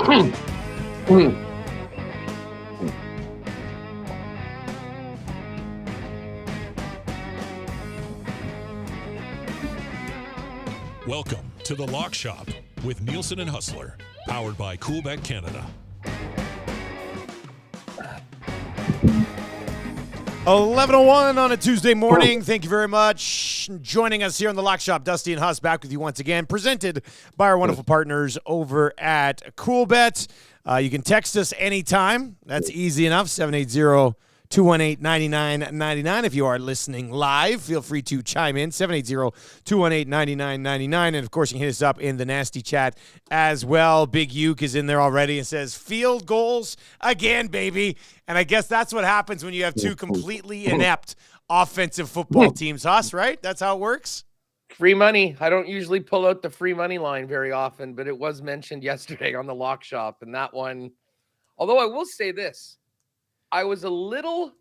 Welcome to the Lock Shop with Nielson and Hustler, powered by Coolbet Canada. 11:01 on a Tuesday morning. Thank you very much. Joining us here on the Lock Shop, Dusty and Hus, back with you once again, presented by our wonderful partners over at Coolbet. You can text us anytime. That's easy enough, 780-218-9999. If you are listening live, feel free to chime in, 780-218-9999. And, of course, you can hit us up in the nasty chat as well. Big Uke is in there already and says, field goals again, baby. And I guess that's what happens when you have two completely inept offensive football teams, Huss, right? That's how it works? Free money. I don't usually pull out the free money line very often, but it was mentioned yesterday on the Lock Shop. And that one, although I will say this, I was a little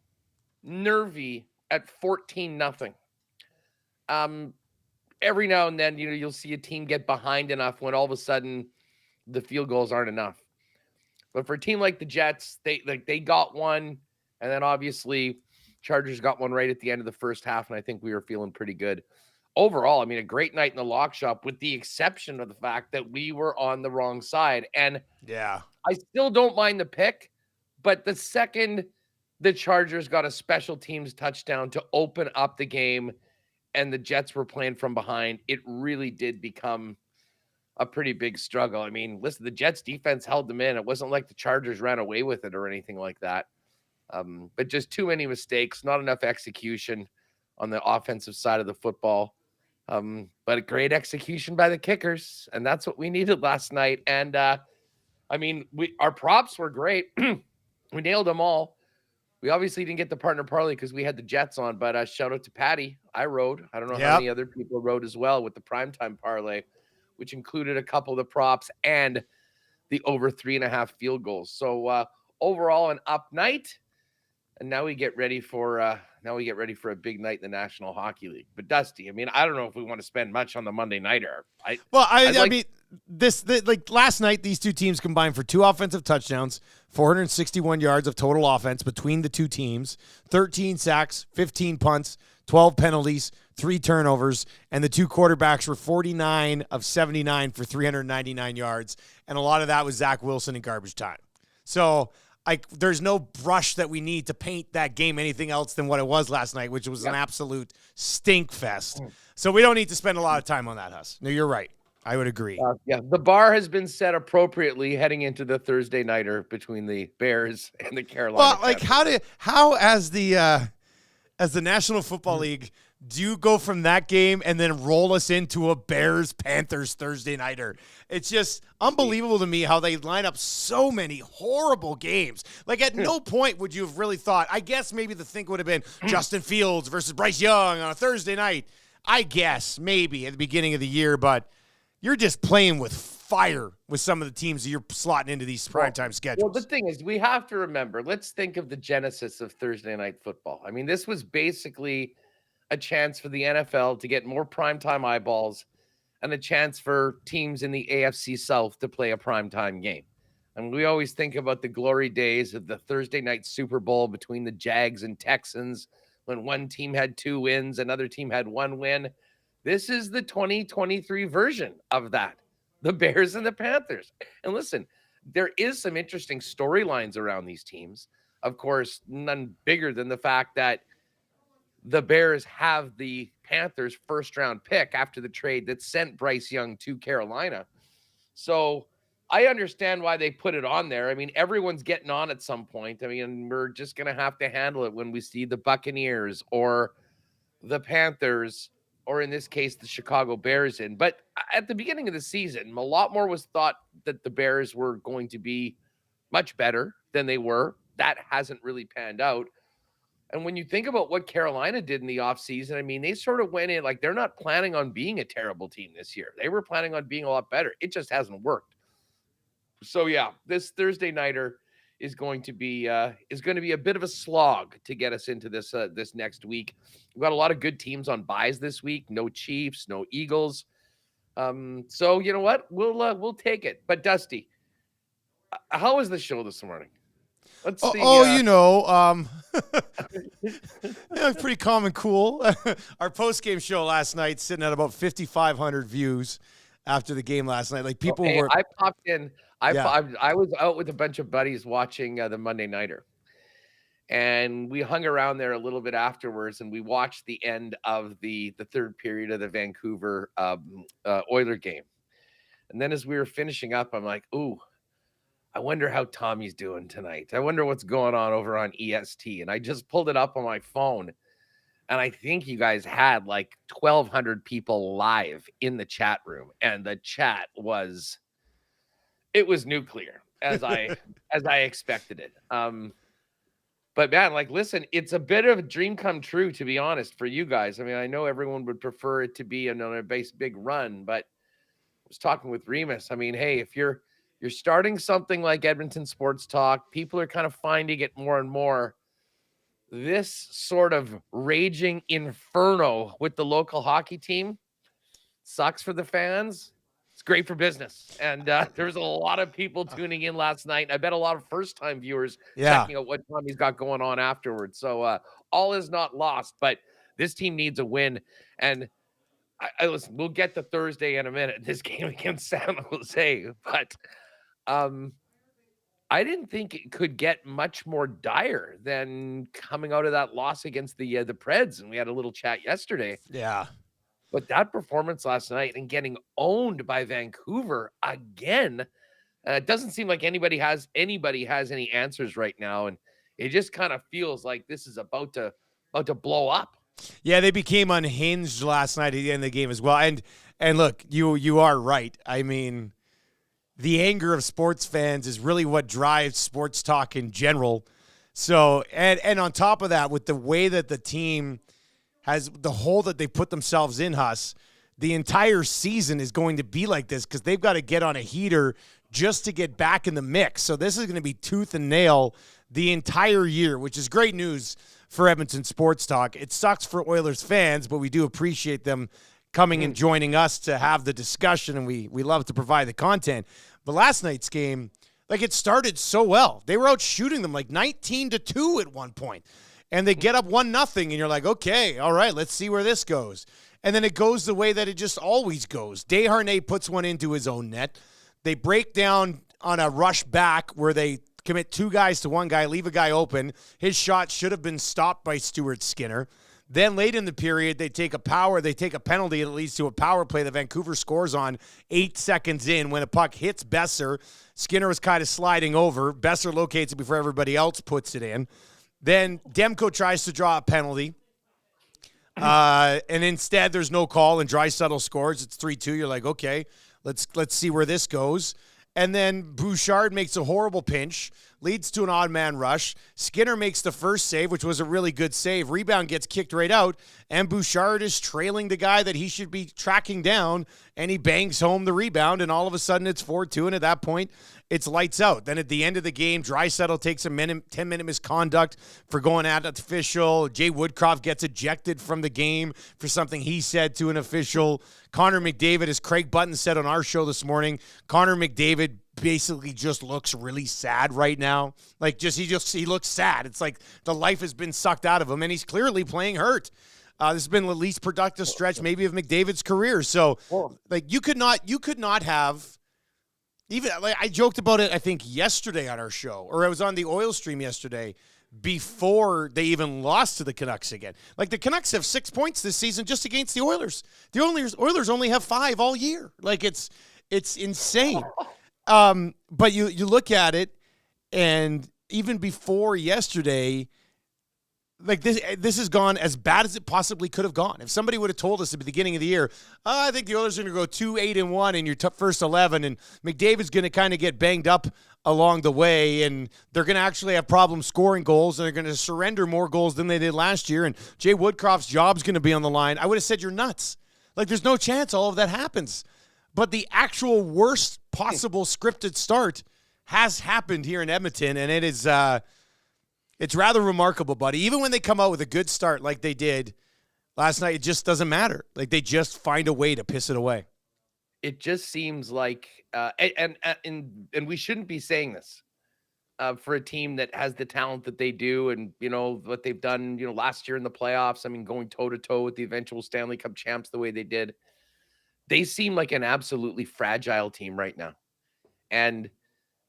nervy at 14-0. Every now and then, you'll see a team get behind enough when all of a sudden the field goals aren't enough. But for a team like the Jets, they got one, and then obviously Chargers got one right at the end of the first half, and I think we were feeling pretty good. Overall, I mean, a great night in the Lock Shop, with the exception of the fact that we were on the wrong side. And yeah, I still don't mind the pick. But the second the Chargers got a special teams touchdown to open up the game and the Jets were playing from behind, it really did become a pretty big struggle. I mean, listen, the Jets defense held them in. It wasn't like the Chargers ran away with it or anything like that. But just too many mistakes, not enough execution on the offensive side of the football. But a great execution by the kickers, and that's what we needed last night. And, I mean, our props were great. We nailed them all. We obviously didn't get the partner parlay because we had the Jets on, but shout out to Patty. I rode. I don't know how many other people rode as well with the primetime parlay, which included a couple of the props and the over 3.5 field goals. So overall, an up night, and now we get ready for a big night in the National Hockey League. But Dusty, I mean, I don't know if we want to spend much on the Monday nighter. I mean, last night, these two teams combined for 2 offensive touchdowns, 461 yards of total offense between the two teams, 13 sacks, 15 punts, 12 penalties, 3 turnovers, and the two quarterbacks were 49 of 79 for 399 yards, and a lot of that was Zach Wilson in garbage time. So there's no brush that we need to paint that game anything else than what it was last night, which was an absolute stink fest. So we don't need to spend a lot of time on that, Huss. No, you're right. I would agree. The bar has been set appropriately heading into the Thursday nighter between the Bears and the Carolina. Well, like how as the National Football League, do you go from that game and then roll us into a Bears-Panthers Thursday nighter? It's just unbelievable to me how they line up so many horrible games. Like, at no point would you have really thought, I guess maybe the think would have been Justin Fields versus Bryce Young on a Thursday night. I guess maybe at the beginning of the year, but you're just playing with fire with some of the teams that you're slotting into these primetime schedules. Well, the thing is, we have to remember, let's think of the genesis of Thursday night football. I mean, this was basically a chance for the NFL to get more primetime eyeballs and a chance for teams in the AFC South to play a primetime game. And we always think about the glory days of the Thursday night Super Bowl between the Jags and Texans, when one team had 2 wins, another team had 1 win. This is the 2023 version of that, the Bears and the Panthers. And listen, there is some interesting storylines around these teams. Of course, none bigger than the fact that the Bears have the Panthers' first-round pick after the trade that sent Bryce Young to Carolina. So I understand why they put it on there. I mean, everyone's getting on at some point. I mean, we're just going to have to handle it when we see the Buccaneers or the Panthers, or in this case, the Chicago Bears in. But at the beginning of the season, a lot more was thought that the Bears were going to be much better than they were. That hasn't really panned out. And when you think about what Carolina did in the offseason, I mean, they sort of went in like they're not planning on being a terrible team this year. They were planning on being a lot better. It just hasn't worked. So, yeah, this Thursday nighter is going to be a bit of a slog to get us into this next week. We've got a lot of good teams on buys this week. No Chiefs, no Eagles. So you know what? We'll take it. But Dusty, How was the show this morning? Let's see. Pretty calm and cool. Our post-game show last night sitting at about 5,500 views after the game last night. Like people were. I popped in. I was out with a bunch of buddies watching the Monday Nighter, and we hung around there a little bit afterwards, and we watched the end of the third period of the Vancouver Oiler game. And then as we were finishing up, I'm like, ooh, I wonder how Tommy's doing tonight. I wonder what's going on over on EST. And I just pulled it up on my phone. And I think you guys had like 1,200 people live in the chat room. And the chat was nuclear as I expected it. But man, like, listen, it's a bit of a dream come true, to be honest, for you guys. I mean, I know everyone would prefer it to be another big run, but I was talking with Remus. I mean, hey, if you're starting something like Edmonton Sports Talk, people are kind of finding it more and more. This sort of raging inferno with the local hockey team sucks for the fans. It's great for business. And there was a lot of people tuning in last night. And I bet a lot of first-time viewers checking out what Tommy's got going on afterwards. So all is not lost, but this team needs a win. And listen, we'll get to Thursday in a minute, this game against San Jose. But I didn't think it could get much more dire than coming out of that loss against the Preds. And we had a little chat yesterday. Yeah. But that performance last night and getting owned by Vancouver again, it doesn't seem like anybody has any answers right now. And it just kind of feels like this is about to blow up. Yeah, they became unhinged last night at the end of the game as well. And look, you are right. I mean, the anger of sports fans is really what drives sports talk in general. So, and on top of that, with the way that the team has the hole that they put themselves in, Hus, the entire season is going to be like this because they've got to get on a heater just to get back in the mix. So this is going to be tooth and nail the entire year, which is great news for Edmonton Sports Talk. It sucks for Oilers fans, but we do appreciate them coming and joining us to have the discussion, and we love to provide the content. But last night's game, like, it started so well. They were out shooting them like 19-2 at one point. And they get up 1-0, and you're like, okay, all right, let's see where this goes. And then it goes the way that it just always goes. Desharnais puts one into his own net. They break down on a rush back where they commit 2 guys to 1 guy, leave a guy open. His shot should have been stopped by Stuart Skinner. Then late in the period, they take a penalty that leads to a power play that Vancouver scores on 8 seconds in when a puck hits Besser. Skinner was kind of sliding over. Besser locates it before everybody else puts it in. Then Demko tries to draw a penalty. And instead, there's no call, and Draisaitl scores. It's 3-2. You're like, okay, let's see where this goes. And then Bouchard makes a horrible pinch, leads to an odd man rush. Skinner makes the first save, which was a really good save. Rebound gets kicked right out, and Bouchard is trailing the guy that he should be tracking down, and he bangs home the rebound, and all of a sudden it's 4-2, and at that point, it's lights out. Then at the end of the game, Draisaitl takes a 10-minute misconduct for going at an official. Jay Woodcroft gets ejected from the game for something he said to an official. Connor McDavid, as Craig Button said on our show this morning, Connor McDavid basically just looks really sad right now. Like, he looks sad. It's like the life has been sucked out of him, and he's clearly playing hurt. This has been the least productive stretch maybe of McDavid's career. So, like, you could not have. Even, like, I joked about it, I think, yesterday on our show, or I was on the Oil stream yesterday before they even lost to the Canucks again. Like, the Canucks have 6 points this season just against the Oilers. The Oilers only have 5 all year. Like, it's insane. But you look at it, and even before yesterday, like, this has gone as bad as it possibly could have gone. If somebody would have told us at the beginning of the year, I think the Oilers are going to go 2-8-1 in your first 11, and McDavid's going to kind of get banged up along the way, and they're going to actually have problems scoring goals, and they're going to surrender more goals than they did last year, and Jay Woodcroft's job's going to be on the line, I would have said you're nuts. Like, there's no chance all of that happens. But the actual worst possible scripted start has happened here in Edmonton, and it is it's rather remarkable, buddy. Even when they come out with a good start like they did last night, it just doesn't matter. Like, they just find a way to piss it away. it just seems like, and we shouldn't be saying this for a team that has the talent that they do, and what they've done, last year in the playoffs. I mean, going toe to toe with the eventual Stanley Cup champs the way they did, they seem like an absolutely fragile team right now. And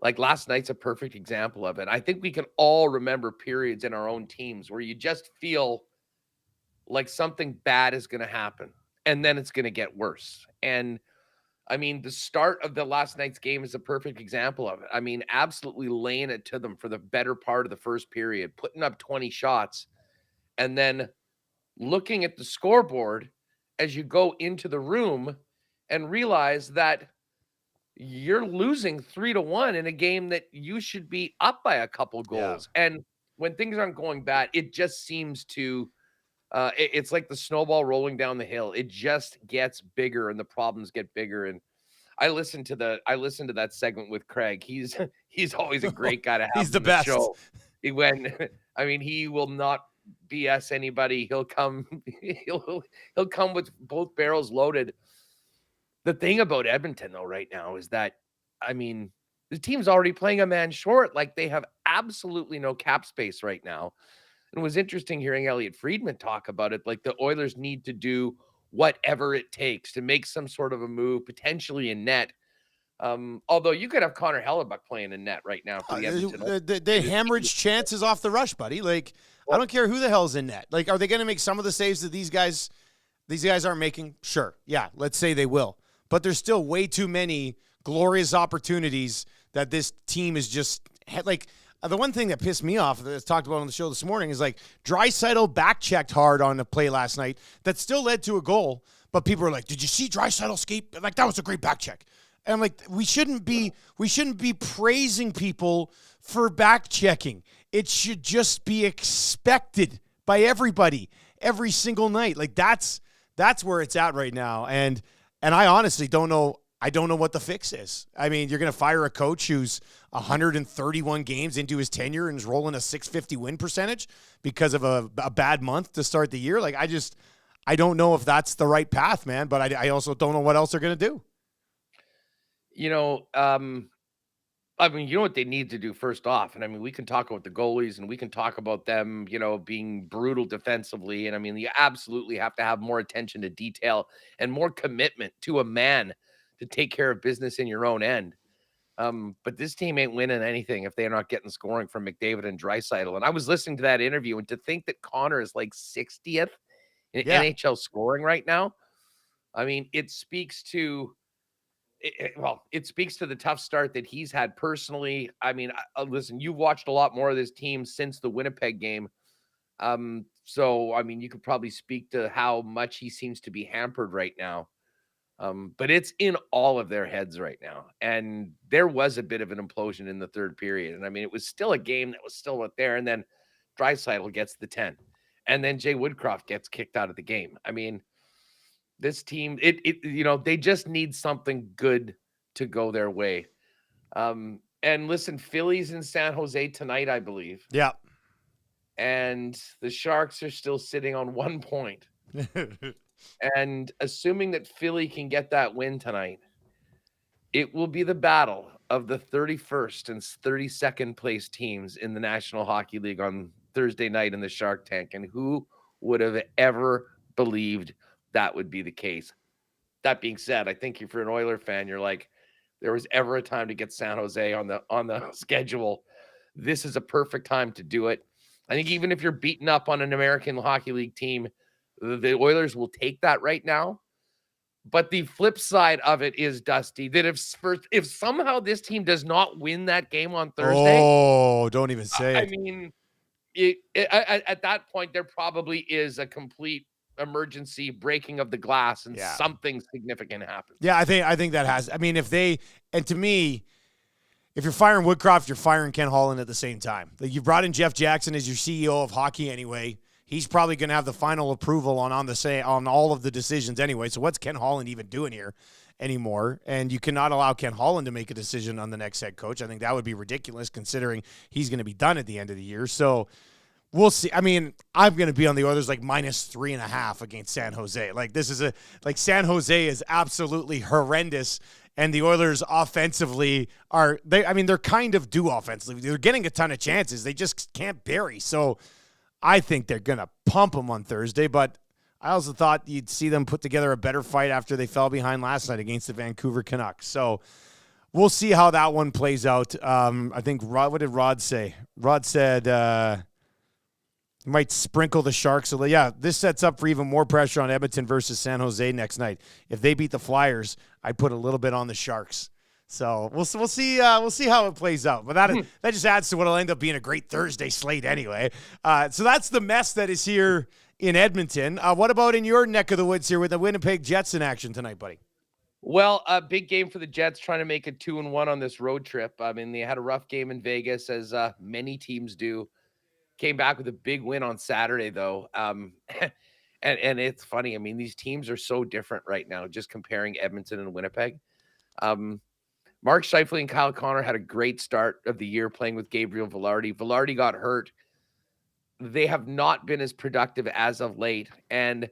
like last night's a perfect example of it. I think we can all remember periods in our own teams where you just feel like something bad is going to happen, and then it's going to get worse. And I mean, the start of the last night's game is a perfect example of it. I mean, absolutely laying it to them for the better part of the first period, putting up 20 shots, and then looking at the scoreboard as you go into the room and realize that you're losing 3-1 in a game that you should be up by a couple goals. Yeah. And when things aren't going bad, it just seems to it's like the snowball rolling down the hill. It just gets bigger and the problems get bigger. And I listened to that segment with Craig. He's always a great guy to have. He's the best. Show. He will not BS anybody. He'll come with both barrels loaded. The thing about Edmonton though right now is that, I mean, the team's already playing a man short. Like, they have absolutely no cap space right now. And it was interesting hearing Elliot Friedman talk about it. Like, the Oilers need to do whatever it takes to make some sort of a move, potentially in net. Although you could have Connor Hellebuck playing in net right now for the Edmonton. They hemorrhage chances off the rush, buddy. Like, I don't care who the hell's in net. Like, are they going to make some of the saves that these guys aren't making? Sure. Yeah, let's say they will. But there's still way too many glorious opportunities that this team is just like. The one thing that pissed me off that's talked about on the show this morning is like Draisaitl backchecked hard on the play last night that still led to a goal. But people are like, "Did you see Draisaitl skate? Like, that was a great backcheck." And I'm like, we shouldn't be praising people for backchecking. It should just be expected by everybody every single night. Like, that's where it's at right now. And I honestly don't know. I don't know what the fix is. I mean, you're going to fire a coach who's 131 games into his tenure and is rolling a .650 win percentage because of a bad month to start the year. Like, I don't know if that's the right path, man, but I also don't know what else they're going to do. I mean, you know what they need to do first off? And I mean, we can talk about the goalies and we can talk about them, being brutal defensively. And I mean, you absolutely have to have more attention to detail and more commitment to a man to take care of business in your own end. But this team ain't winning anything if they're not getting scoring from McDavid and Draisaitl. And I was listening to that interview, and to think that Connor is like 60th in NHL scoring right now, I mean, it speaks to the tough start that he's had personally. I mean, listen, you've watched a lot more of this team since the Winnipeg game. So, I mean, you could probably speak to how much he seems to be hampered right now. But it's in all of their heads right now. And there was a bit of an implosion in the third period. And I mean, it was still a game that was still out there. And then Draisaitl gets the 10. And then Jay Woodcroft gets kicked out of the game. I mean, this team, they just need something good to go their way. And listen, Philly's in San Jose tonight, I believe. Yeah. And the Sharks are still sitting on 1 point. And assuming that Philly can get that win tonight, it will be the battle of the 31st and 32nd place teams in the National Hockey League on Thursday night in the Shark Tank. And who would have ever believed that would be the case? That being said, I think if you're an Oiler fan, you're like, there was ever a time to get San Jose on the schedule, this is a perfect time to do it. I think even if you're beaten up on an American Hockey League team, the Oilers will take that right now. But the flip side of it is, Dusty, that if somehow this team does not win that game on Thursday, don't even say it. I mean, at that point, there probably is a complete emergency breaking of the glass and something significant happens. Yeah, I think that has. I mean, to me, if you're firing Woodcroft, you're firing Ken Holland at the same time. Like, you brought in Jeff Jackson as your CEO of hockey anyway. He's probably going to have the final approval on all of the decisions anyway. So what's Ken Holland even doing here anymore? And you cannot allow Ken Holland to make a decision on the next head coach. I think that would be ridiculous considering he's going to be done at the end of the year. So We'll see. I mean, I'm going to be on the Oilers like -3.5 against San Jose. Like this is San Jose is absolutely horrendous. And the Oilers offensively they're kind of due offensively. They're getting a ton of chances. They just can't bury. So I think they're going to pump them on Thursday. But I also thought you'd see them put together a better fight after they fell behind last night against the Vancouver Canucks. So we'll see how that one plays out. I think what did Rod say? Rod said might sprinkle the Sharks. So yeah, this sets up for even more pressure on Edmonton versus San Jose next night. If they beat the Flyers, I put a little bit on the Sharks. So we'll see how it plays out. But that just adds to what'll end up being a great Thursday slate anyway. So that's the mess that is here in Edmonton. What about in your neck of the woods here with the Winnipeg Jets in action tonight, buddy? Well, a big game for the Jets, trying to make it 2-1 on this road trip. I mean, they had a rough game in Vegas, as many teams do. Came back with a big win on Saturday, though. And it's funny. I mean, these teams are so different right now, just comparing Edmonton and Winnipeg. Mark Scheifele and Kyle Connor had a great start of the year playing with Gabriel Vilardi. Vilardi got hurt. They have not been as productive as of late. And,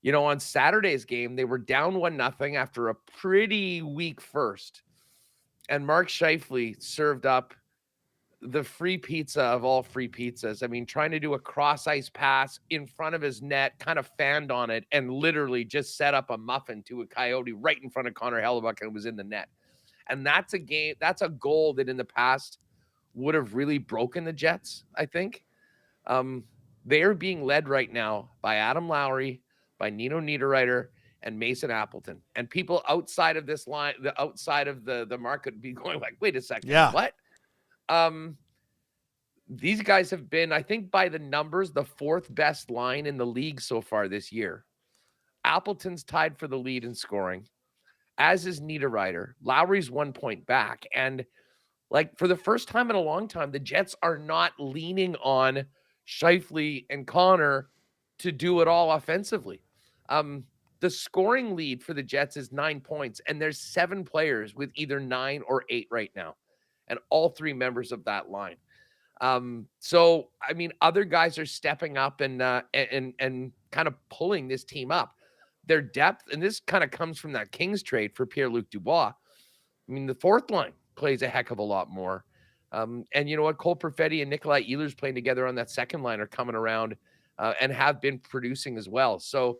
you know, on Saturday's game, they were down 1-0 after a pretty weak first. And Mark Scheifele served up the free pizza of all free pizzas. I mean, trying to do a cross-ice pass in front of his net, kind of fanned on it, and literally just set up a muffin to a Coyote right in front of Connor Hellebuyck, and it was in the net. And that's a goal that in the past would have really broken the Jets, I think. They are being led right now by Adam Lowry, by Nino Niederreiter, and Mason Appleton. And people outside of this line, outside of the market would be going like, wait a second, what? These guys have been, I think by the numbers, the fourth best line in the league so far this year. Appleton's tied for the lead in scoring, as is Niederreiter. Lowry's 1 point back. And like for the first time in a long time, the Jets are not leaning on Scheifele and Connor to do it all offensively. The scoring lead for the Jets is 9 points, and there's 7 players with either 9 or 8 right now, and all 3 members of that line. So, I mean, other guys are stepping up and kind of pulling this team up. Their depth, and this kind of comes from that Kings trade for Pierre-Luc Dubois. I mean, the fourth line plays a heck of a lot more. And you know what? Cole Perfetti and Nikolai Ehlers playing together on that second line are coming around and have been producing as well. So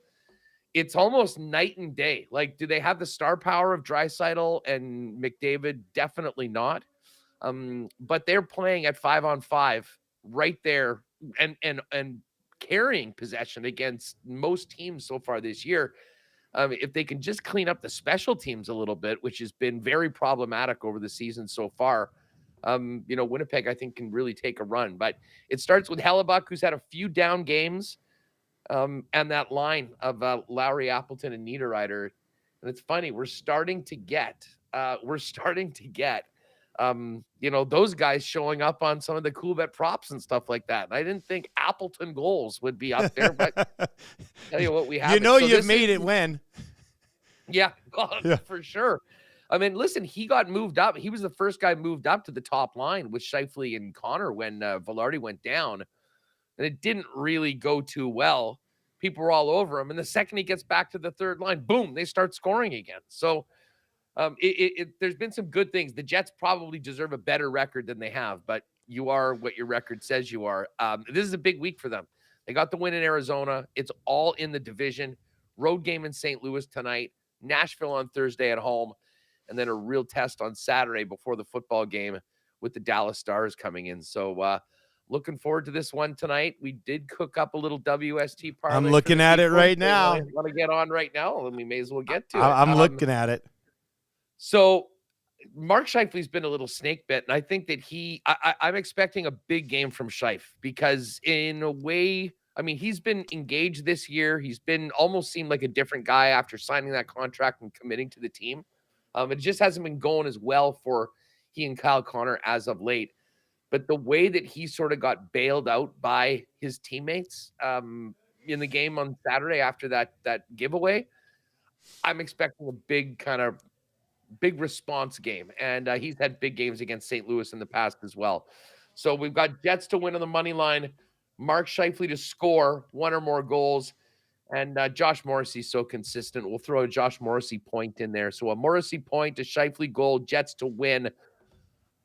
it's almost night and day. Like, do they have the star power of Draisaitl and McDavid? Definitely not. But they're playing at 5-on-5 right there and carrying possession against most teams so far this year. If they can just clean up the special teams a little bit, which has been very problematic over the season so far, you know, Winnipeg, I think, can really take a run. But it starts with Hellebuyck, who's had a few down games, and that line of Lowry, Appleton, and Niederreiter. And it's funny, we're starting to get you know, those guys showing up on some of the cool bet props and stuff like that. And I didn't think Appleton goals would be up there, but tell you what, we have. You know, you've made it when. Yeah, for sure. I mean, listen, he got moved up. He was the first guy moved up to the top line with Scheifele and Connor when Vilardi went down. And it didn't really go too well. People were all over him. And the second he gets back to the third line, boom, they start scoring again. So there's been some good things. The Jets probably deserve a better record than they have, but you are what your record says you are. This is a big week for them. They got the win in Arizona. It's all in the division. Road game in St. Louis tonight. Nashville on Thursday at home. And then a real test on Saturday before the football game with the Dallas Stars coming in. So looking forward to this one tonight. We did cook up a little WST parlay. I'm looking at it right now. Want to get on right now? Then we may as well get to it. I'm looking at it. So Mark Scheifele's been a little snake bit, and I think that I'm expecting a big game from Scheif because in a way, I mean, he's been engaged this year. He's been almost seemed like a different guy after signing that contract and committing to the team. It just hasn't been going as well for he and Kyle Connor as of late. But the way that he sort of got bailed out by his teammates in the game on Saturday after that giveaway, I'm expecting a big response game. And he's had big games against St. Louis in the past as well. So we've got Jets to win on the money line, Mark Scheifele to score one or more goals. And Josh Morrissey's so consistent. We'll throw a Josh Morrissey point in there. So a Morrissey point, a Scheifele goal, Jets to win,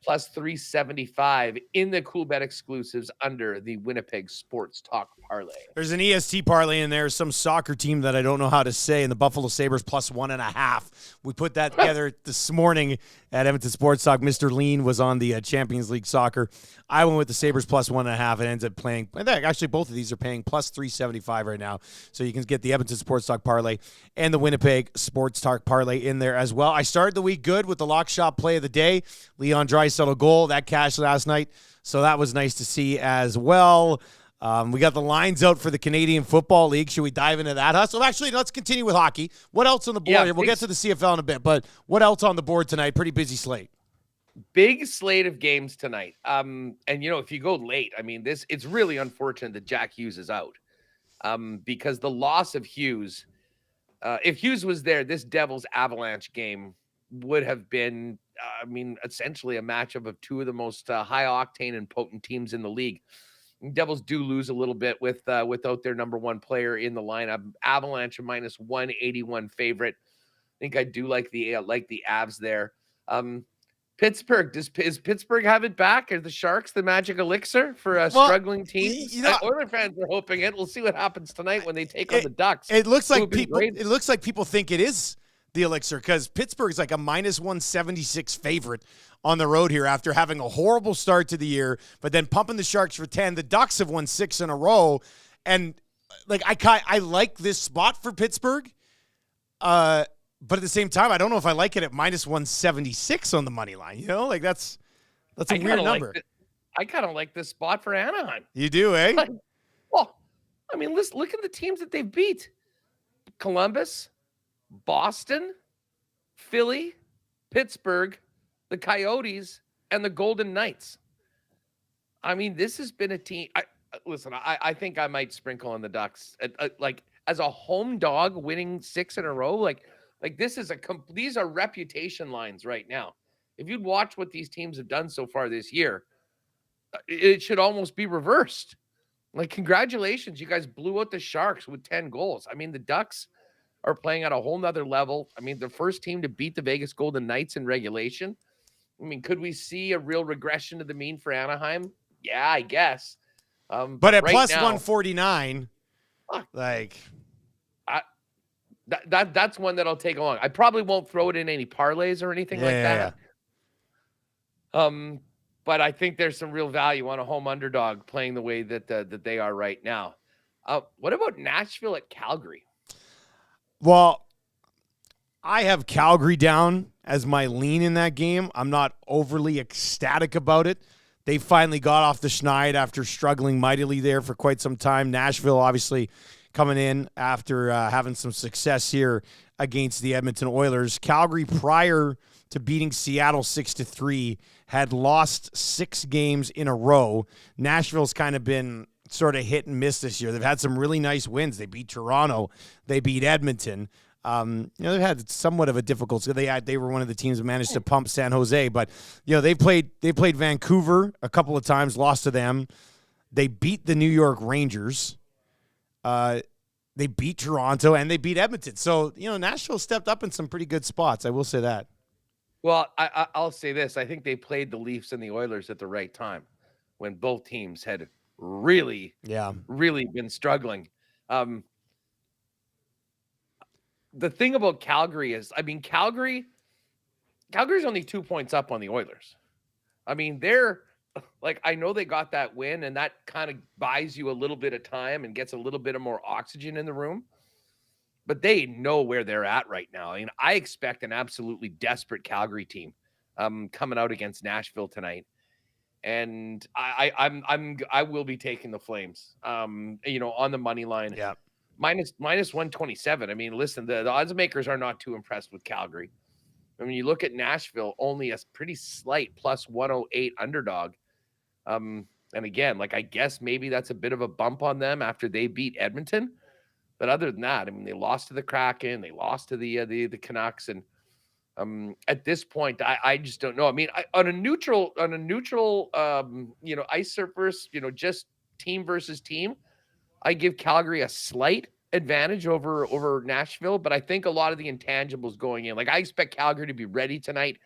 plus 375 in the Cool Bet exclusives under the Winnipeg Sports Talk parlay. There's an EST parlay in there, some soccer team that I don't know how to say, and the Buffalo Sabres plus 1.5. We put that together this morning at Edmonton Sports Talk. Mr. Lean was on the Champions League soccer. I went with the Sabres plus 1.5. It ends up playing, actually both of these are paying plus 375 right now. So you can get the Edmonton Sports Talk parlay and the Winnipeg Sports Talk parlay in there as well. I started the week good with the lock shop play of the day. Leon Draisaitl goal, that cashed last night. So that was nice to see as well. We got the lines out for the Canadian Football League. Should we dive into that, Hus? Well, actually, let's continue with hockey. What else on the board here? We'll get to the CFL in a bit, but what else on the board tonight? Pretty busy slate. Big slate of games tonight. And, if you go late, it's really unfortunate that Jack Hughes is out because the loss of Hughes, if Hughes was there, this Devils Avalanche game would have been, essentially a matchup of two of the most high octane and potent teams in the league. Devils do lose a little bit without their number one player in the lineup. Avalanche a minus 181 favorite. I think I do like the Avs there. Pittsburgh, is Pittsburgh have it back? Are the Sharks the magic elixir for a struggling team? Oilers fans are hoping it. We'll see what happens tonight when they take on the Ducks. It looks like people think it is the elixir because Pittsburgh's like a minus 176 favorite on the road here after having a horrible start to the year, but then pumping the Sharks for 10. The Ducks have won 6 in a row, and I like this spot for Pittsburgh. But at the same time, I don't know if I like it at minus 176 on the money line. That's a weird number. I kind of like this spot for Anaheim. You do, eh? Let's look at the teams that they've beat: Columbus, Boston, Philly, Pittsburgh, the Coyotes, and the Golden Knights. This has been a team. I think I might sprinkle on the Ducks. As a home dog winning 6 in a row, these are reputation lines right now. If you'd watch what these teams have done so far this year, it should almost be reversed. Congratulations, you guys blew out the Sharks with 10 goals. The Ducks are playing at a whole nother level. The first team to beat the Vegas Golden Knights in regulation. Could we see a real regression to the mean for Anaheim? Yeah, I guess. But at right plus now, 149, that's one that I'll take along. I probably won't throw it in any parlays or anything like that. But I think there's some real value on a home underdog playing the way that they are right now. What about Nashville at Calgary? Well, I have Calgary down as my lean in that game. I'm not overly ecstatic about it. They finally got off the schneid after struggling mightily there for quite some time. Nashville obviously coming in after having some success here against the Edmonton Oilers. Calgary, prior to beating Seattle 6-3, had lost 6 games in a row. Nashville's kind of been sort of hit and miss this year. They've had some really nice wins. They beat Toronto. They beat Edmonton. They've had somewhat of a difficult. They were one of the teams that managed to pump San Jose, but they played Vancouver a couple of times, lost to them. They beat the New York Rangers. They beat Toronto and they beat Edmonton. So Nashville stepped up in some pretty good spots. I will say that. Well, I'll say this: I think they played the Leafs and the Oilers at the right time when both teams had really been struggling. The thing about Calgary is, Calgary's only 2 points up on the Oilers. They're I know they got that win, and that kind of buys you a little bit of time and gets a little bit of more oxygen in the room. But they know where they're at right now. I expect an absolutely desperate Calgary team coming out against Nashville tonight. And I will be taking the Flames, on the money line. Yeah. Minus 127. Listen, the odds makers are not too impressed with Calgary. You look at Nashville, only a pretty slight plus 108 underdog. And again, I guess maybe that's a bit of a bump on them after they beat Edmonton. But other than that, they lost to the Kraken, they lost to the Canucks, and at this point, I just don't know. On a neutral, ice surface, just team versus team, I give Calgary a slight advantage over Nashville, but I think a lot of the intangibles going in, like I expect Calgary to be ready tonight,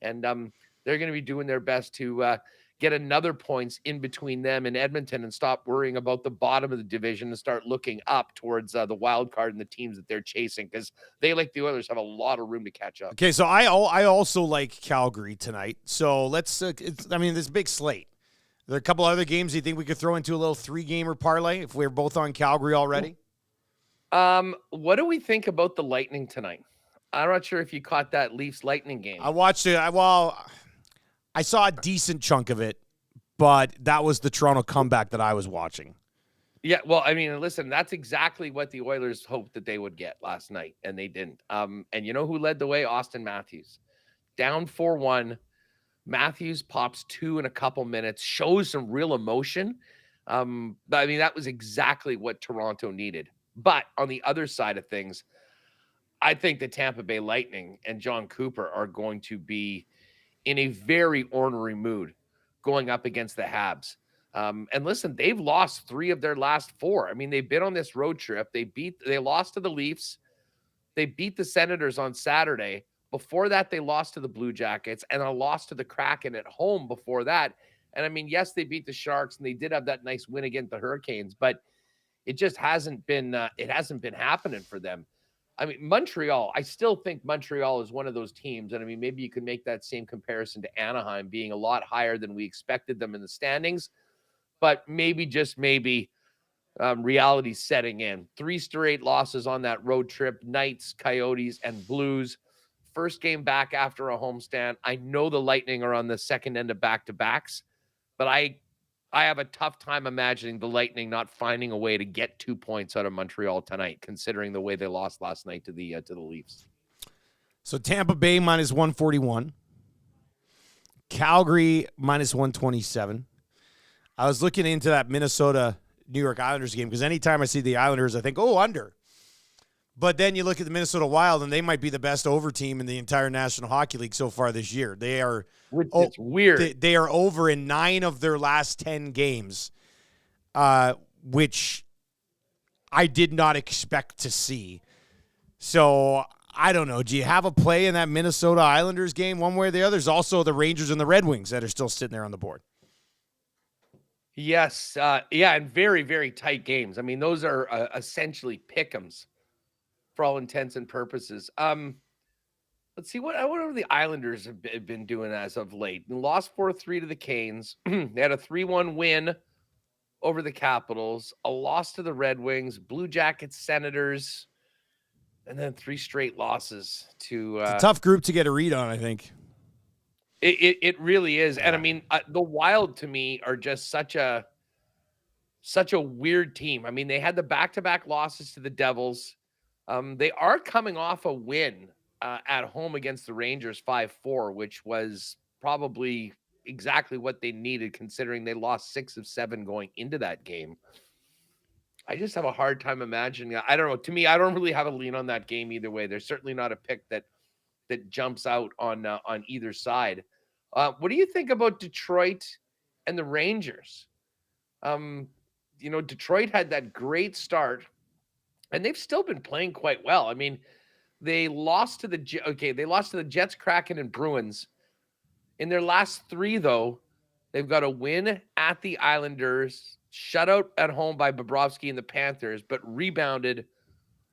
and they're going to be doing their best to get another points in between them and Edmonton and stop worrying about the bottom of the division and start looking up towards the wild card and the teams that they're chasing, because they, like the Oilers, have a lot of room to catch up. Okay, so I also like Calgary tonight. So let's this big slate. Are there a couple other games you think we could throw into a little 3-gamer parlay if we're both on Calgary already? What do we think about the Lightning tonight? I'm not sure if you caught that Leafs Lightning game. I watched it. I saw a decent chunk of it, but that was the Toronto comeback that I was watching. Yeah, well, I mean, listen, that's exactly what the Oilers hoped that they would get last night, and they didn't. And you know who led the way? Austin Matthews. Down 4-1. Matthews pops 2 in a couple minutes, shows some real emotion. I mean, that was exactly what Toronto needed. But on the other side of things, I think the Tampa Bay Lightning and John Cooper are going to be in a very ornery mood going up against the Habs. And listen, they've lost 3 of their last 4. I mean, they've been on this road trip. They lost to the Leafs. They beat the Senators on Saturday. Before that, they lost to the Blue Jackets and a loss to the Kraken at home before that. And I mean, yes, they beat the Sharks and they did have that nice win against the Hurricanes, but it just hasn't been happening for them. I mean, Montreal, I still think Montreal is one of those teams. And I mean, maybe you could make that same comparison to Anaheim being a lot higher than we expected them in the standings, but maybe, just maybe, reality setting in. 3 straight losses on that road trip: Knights, Coyotes, and Blues. First game back after a homestand. I know the Lightning are on the second end of back-to-backs, but I have a tough time imagining the Lightning not finding a way to get 2 points out of Montreal tonight, considering the way they lost last night to the Leafs. So Tampa Bay minus 141. Calgary minus 127. I was looking into that Minnesota-New York Islanders game because anytime I see the Islanders, I think, oh, under. But then you look at the Minnesota Wild, and they might be the best over team in the entire National Hockey League so far this year. They are, it's weird. They are over in 9 of their last 10 games, which I did not expect to see. So I don't know. Do you have a play in that Minnesota Islanders game one way or the other? There's also the Rangers and the Red Wings that are still sitting there on the board. Yes. And very, very tight games. I mean, those are essentially pick'ems for all intents and purposes. Let's see what the Islanders have been doing as of late. They lost 4-3 to the Canes. They had a 3-1 win over the Capitals, a loss to the Red Wings, Blue Jackets, Senators, and then 3 straight losses to it's a tough group to get a read on, I think. It really is. And I mean, the Wild to me are just such a weird team. I mean, they had the back-to-back losses to the Devils. They are coming off a win at home against the Rangers 5-4, which was probably exactly what they needed, considering they lost 6 of 7 going into that game. I just have a hard time imagining. I don't know. To me, I don't really have a lean on that game either way. There's certainly not a pick that jumps out on either side. What do you think about Detroit and the Rangers? Detroit had that great start, and they've still been playing quite well. I mean, they lost to the Jets, Kraken, and Bruins. In their last 3, though, they've got a win at the Islanders, shutout at home by Bobrovsky and the Panthers, but rebounded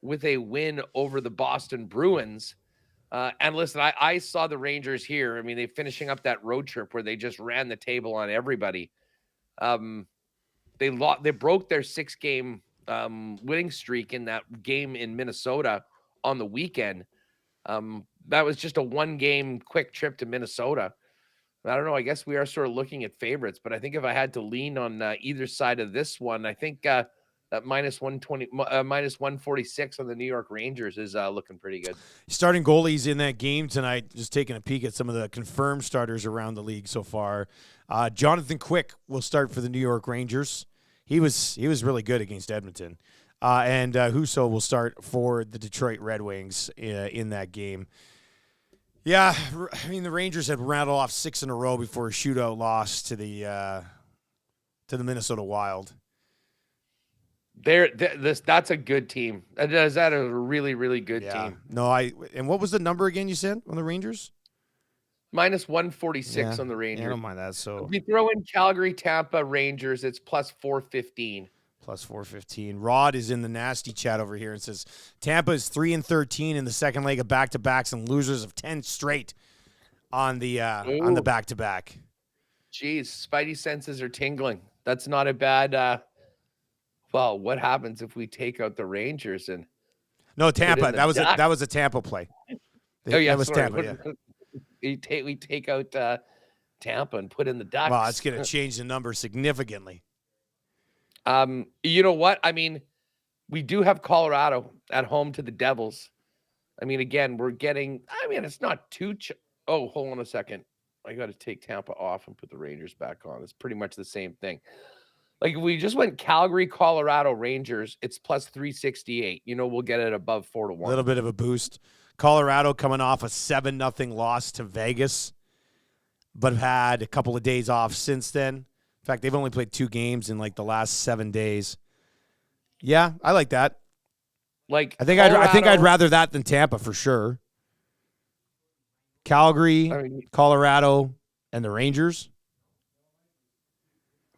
with a win over the Boston Bruins. And listen, I saw the Rangers here. I mean, they're finishing up that road trip where they just ran the table on everybody. They broke their 6-game winning streak in that game in Minnesota on the weekend. That was just a 1-game quick trip to Minnesota. I don't know. I guess we are sort of looking at favorites, but I think if I had to lean on either side of this one, I think that minus 120, minus 146 on the New York Rangers is looking pretty good. Starting goalies in that game tonight, just taking a peek at some of the confirmed starters around the league so far. Jonathan Quick will start for the New York Rangers. He was really good against Edmonton. And Husso will start for the Detroit Red Wings in that game. Yeah, I mean, the Rangers had rattled off 6 in a row before a shootout loss to the Minnesota Wild. That's a good team. That a really, really good team. No, and what was the number again you said on the Rangers? Minus 146 on the Rangers. Yeah, I don't mind that. So if you throw in Calgary, Tampa, Rangers, it's plus 415. Plus 415. Rod is in the nasty chat over here and says Tampa is 3-13 in the second leg of back-to-backs and losers of 10 straight on the back-to-back. Jeez, spidey senses are tingling. That's not a bad. Well, what happens if we take out the Rangers and? No, Tampa. That was a Tampa play. That was Tampa. Yeah. We take out Tampa and put in the Ducks. Well, it's going to change the number significantly. You know what? I mean, we do have Colorado at home to the Devils. I mean, again, we're getting. I mean, it's not too. Oh, hold on a second. I got to take Tampa off and put the Rangers back on. It's pretty much the same thing. Like if we just went Calgary, Colorado, Rangers, it's plus 368. You know, we'll get it above 4-1. A little bit of a boost. Colorado coming off a 7-0 loss to Vegas, but had a couple of days off since then. In fact, they've only played 2 games in like the last 7 days. Yeah, I like that. Like I think I'd rather that than Tampa for sure. Calgary, Colorado, and the Rangers.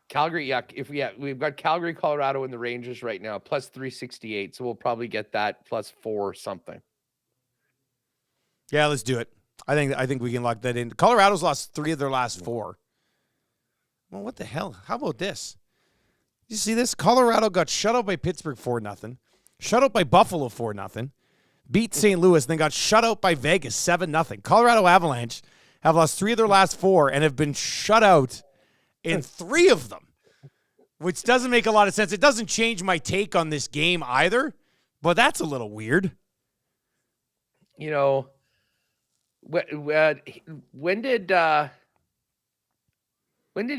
Calgary, we've got Calgary, Colorado, and the Rangers right now, plus 368. So we'll probably get that plus 4 something. Yeah, let's do it. I think we can lock that in. Colorado's lost 3 of their last 4. Well, what the hell? How about this? You see this? Colorado got shut out by Pittsburgh 4-0. Shut out by Buffalo 4-0. Beat St. Louis, then got shut out by Vegas 7-0. Colorado Avalanche have lost 3 of their last 4 and have been shut out in 3 of them, which doesn't make a lot of sense. It doesn't change my take on this game either, but that's a little weird. You know, when did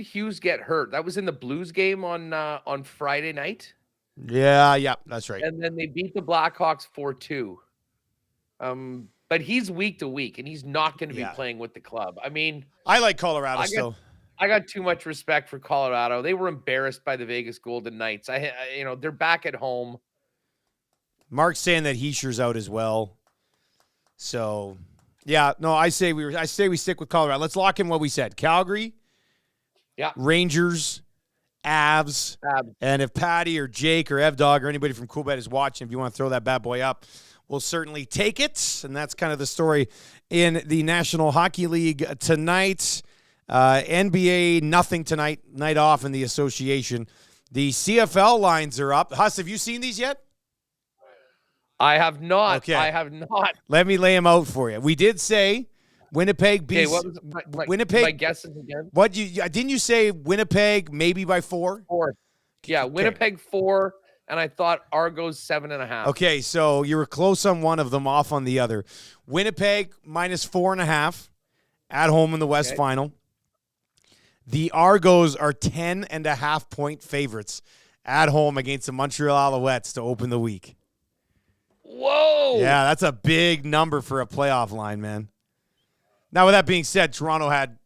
Hughes get hurt? That was in the Blues game on Friday night. Yeah, that's right. And then they beat the Blackhawks 4-2. But he's week to week, and he's not going to be playing with the club. I mean, I like Colorado still. I got too much respect for Colorado. They were embarrassed by the Vegas Golden Knights. They're back at home. Mark's saying that Heischer's out as well. So, yeah, no, I say we stick with Colorado. Let's lock in what we said. Calgary, Rangers, Avs. And if Patty or Jake or Evdog or anybody from Coolbet is watching, if you want to throw that bad boy up, we'll certainly take it. And that's kind of the story in the National Hockey League tonight. NBA, nothing tonight. Night off in the association. The CFL lines are up. Hus, have you seen these yet? I have not. Okay. I have not. Let me lay them out for you. We did say Winnipeg beats. What was Winnipeg. my guesses again? What didn't you say? Winnipeg maybe by 4? 4. Yeah, Winnipeg 4, and I thought Argos 7.5. Okay, so you were close on one of them, off on the other. Winnipeg minus 4.5 at home in the West Final. The Argos are 10.5-point favorites at home against the Montreal Alouettes to open the week. Whoa! Yeah, that's a big number for a playoff line, man. Now, with that being said, Toronto had,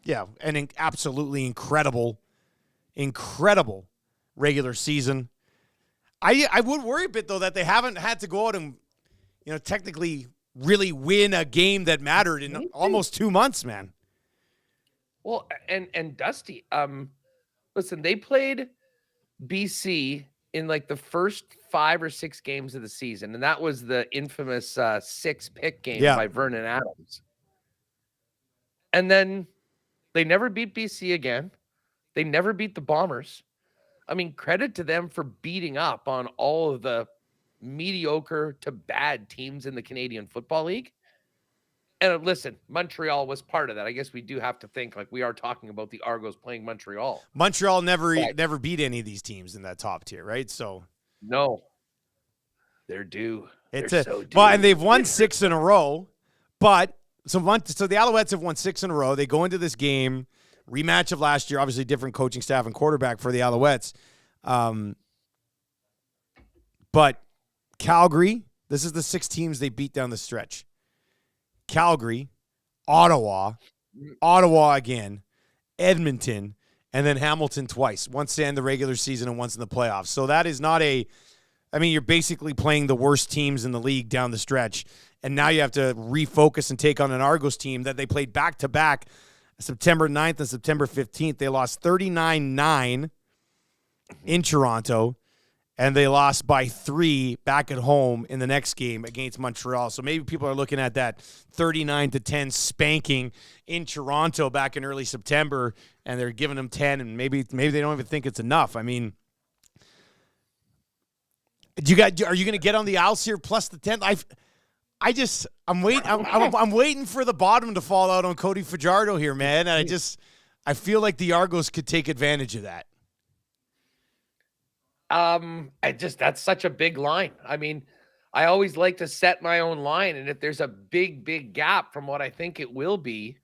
an absolutely incredible regular season. I would worry a bit, though, that they haven't had to go out and, technically really win a game that mattered in almost 2 months, man. Well, and Dusty, listen, they played BC in like the first 5 or 6 games of the season, and that was the infamous 6-pick game by Vernon Adams. And then they never beat BC again. They never beat the Bombers. I mean, credit to them for beating up on all of the mediocre to bad teams in the Canadian Football League. And listen, Montreal was part of that. I guess we do have to think like we are talking about the Argos playing Montreal. Montreal never beat any of these teams in that top tier, right? So no, they're due. It's they're so due. Well, and they've won 6 in a row. But so the Alouettes have won 6 in a row. They go into this game, rematch of last year. Obviously, different coaching staff and quarterback for the Alouettes. But Calgary, this is the 6 teams they beat down the stretch. Calgary, Ottawa again, Edmonton, and then Hamilton twice, once to end the regular season and once in the playoffs. So that is not you're basically playing the worst teams in the league down the stretch, and now you have to refocus and take on an Argos team that they played back-to-back September 9th and September 15th. They lost 39-9 in Toronto, and they lost by 3 back at home in the next game against Montreal. So maybe people are looking at that 39-10 spanking in Toronto back in early September, and they're giving them 10, and maybe they don't even think it's enough. I mean, are you going to get on the Owls here plus the 10? I'm waiting for the bottom to fall out on Cody Fajardo here, man. And I feel like the Argos could take advantage of that. That's such a big line. I mean, I always like to set my own line, and if there's a big gap from what I think it will be,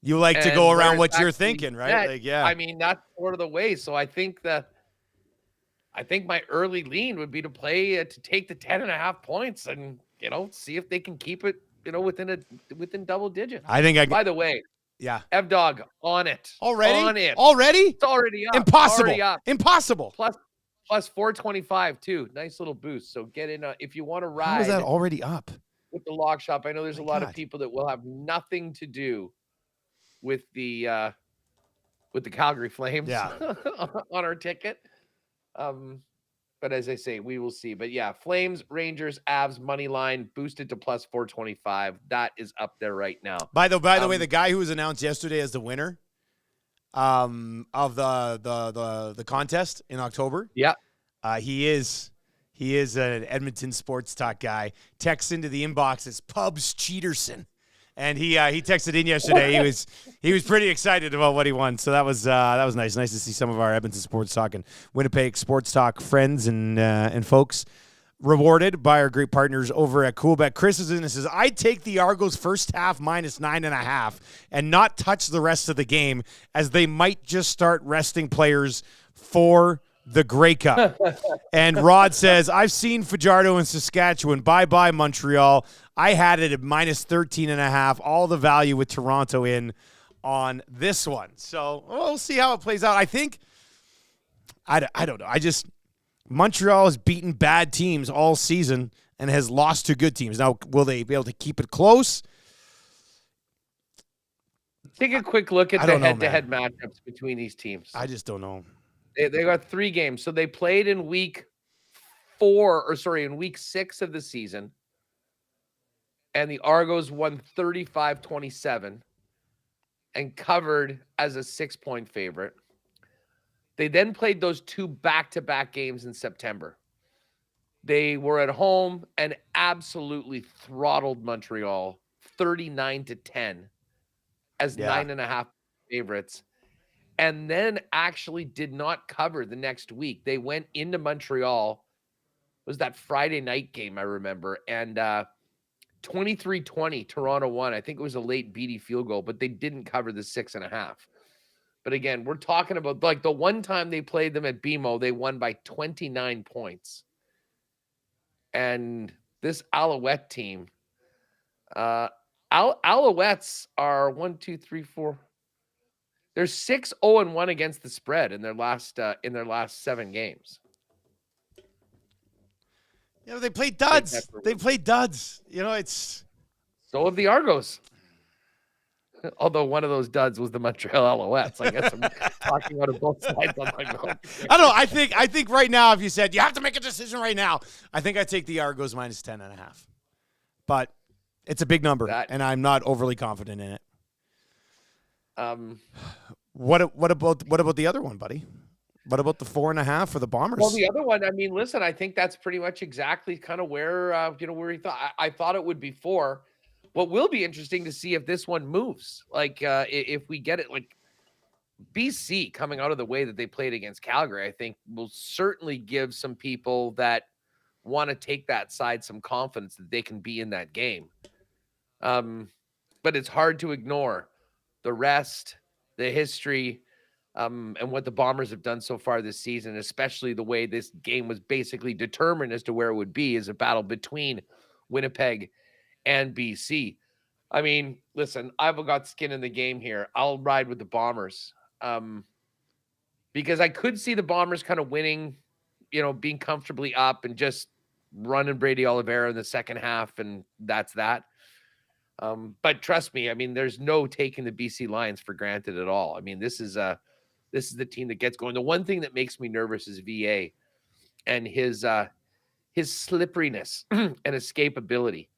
you like to go around what you're thinking, right? Like, yeah. I mean, that's sort of the way. So I think my early lean would be to play to take the 10.5 points and, see if they can keep it, within double digits. By the way, yeah, F-Dog on it. Already? It's already up. Impossible. Already up. Impossible. Plus 425 too. Nice little boost. So get in if you want to ride. How is that already up? With the lock shop. I know there's a lot of people that will have nothing to do with the Calgary Flames on our ticket. But as I say, we will see. But yeah, Flames, Rangers, Avs, money line boosted to plus 425. That is up there right now. By the way, the guy who was announced yesterday as the winner of the contest in October. Yeah. He is an Edmonton sports talk guy. Texts into the inbox as Pubs Cheaterson. And he texted in yesterday. He was pretty excited about what he won. So that was nice. Nice to see some of our Edmonton sports talk and Winnipeg sports talk friends and folks rewarded by our great partners over at Coolbet. Chris is in and says, I'd take the Argos first half minus 9.5 and not touch the rest of the game, as they might just start resting players for the Grey Cup. And Rod says, I've seen Fajardo in Saskatchewan. Bye-bye, Montreal. I had it at minus 13.5. All the value with Toronto in on this one. So we'll see how it plays out. I think, I don't know. Montreal has beaten bad teams all season and has lost to good teams. Now, will they be able to keep it close? Take a quick look at the head-to-head matchups between these teams. I just don't know. They got 3 games. So they played in week 6 of the season. And the Argos won 35-27 and covered as a 6-point favorite. They then played those 2 back-to-back games in September. They were at home and absolutely throttled Montreal 39-10 as 9.5 favorites. And then actually did not cover the next week. They went into Montreal. It was that Friday night game, I remember. And 23-20, Toronto won. I think it was a late Beatty field goal, but they didn't cover the 6.5. But again, we're talking about like the one time they played them at BMO, they won by 29 points. And this Alouette team, Alouettes are 1, 2, 3, 4. They're 6-0-1 against the spread in their last 7 games. Yeah, they played duds. It's so have the Argos. Although one of those duds was the Montreal Alouettes. I guess I'm talking out of both sides on my boat. I don't know. I think right now, if you said you have to make a decision right now, I think I'd take the Argos minus 10.5. But it's a big number, and I'm not overly confident in it. What about the other one, buddy? What about the 4.5 for the Bombers? Well, the other one, I mean, listen, I think that's pretty much exactly kind of where he thought. I thought it would be 4. What will be interesting to see if this one moves. Like if we get it, like BC coming out of the way that they played against Calgary, I think will certainly give some people that want to take that side some confidence that they can be in that game. But it's hard to ignore the rest, the history, and what the Bombers have done so far this season, especially the way this game was basically determined as to where it would be, is a battle between Winnipeg and BC. I mean, listen, I've got skin in the game here. I'll ride with the Bombers. because I could see the Bombers kind of winning, being comfortably up and just running Brady Oliveira in the second half, and that's that. But trust me, I mean, there's no taking the BC Lions for granted at all. I mean, this is the team that gets going. The one thing that makes me nervous is VA and his slipperiness and escapability.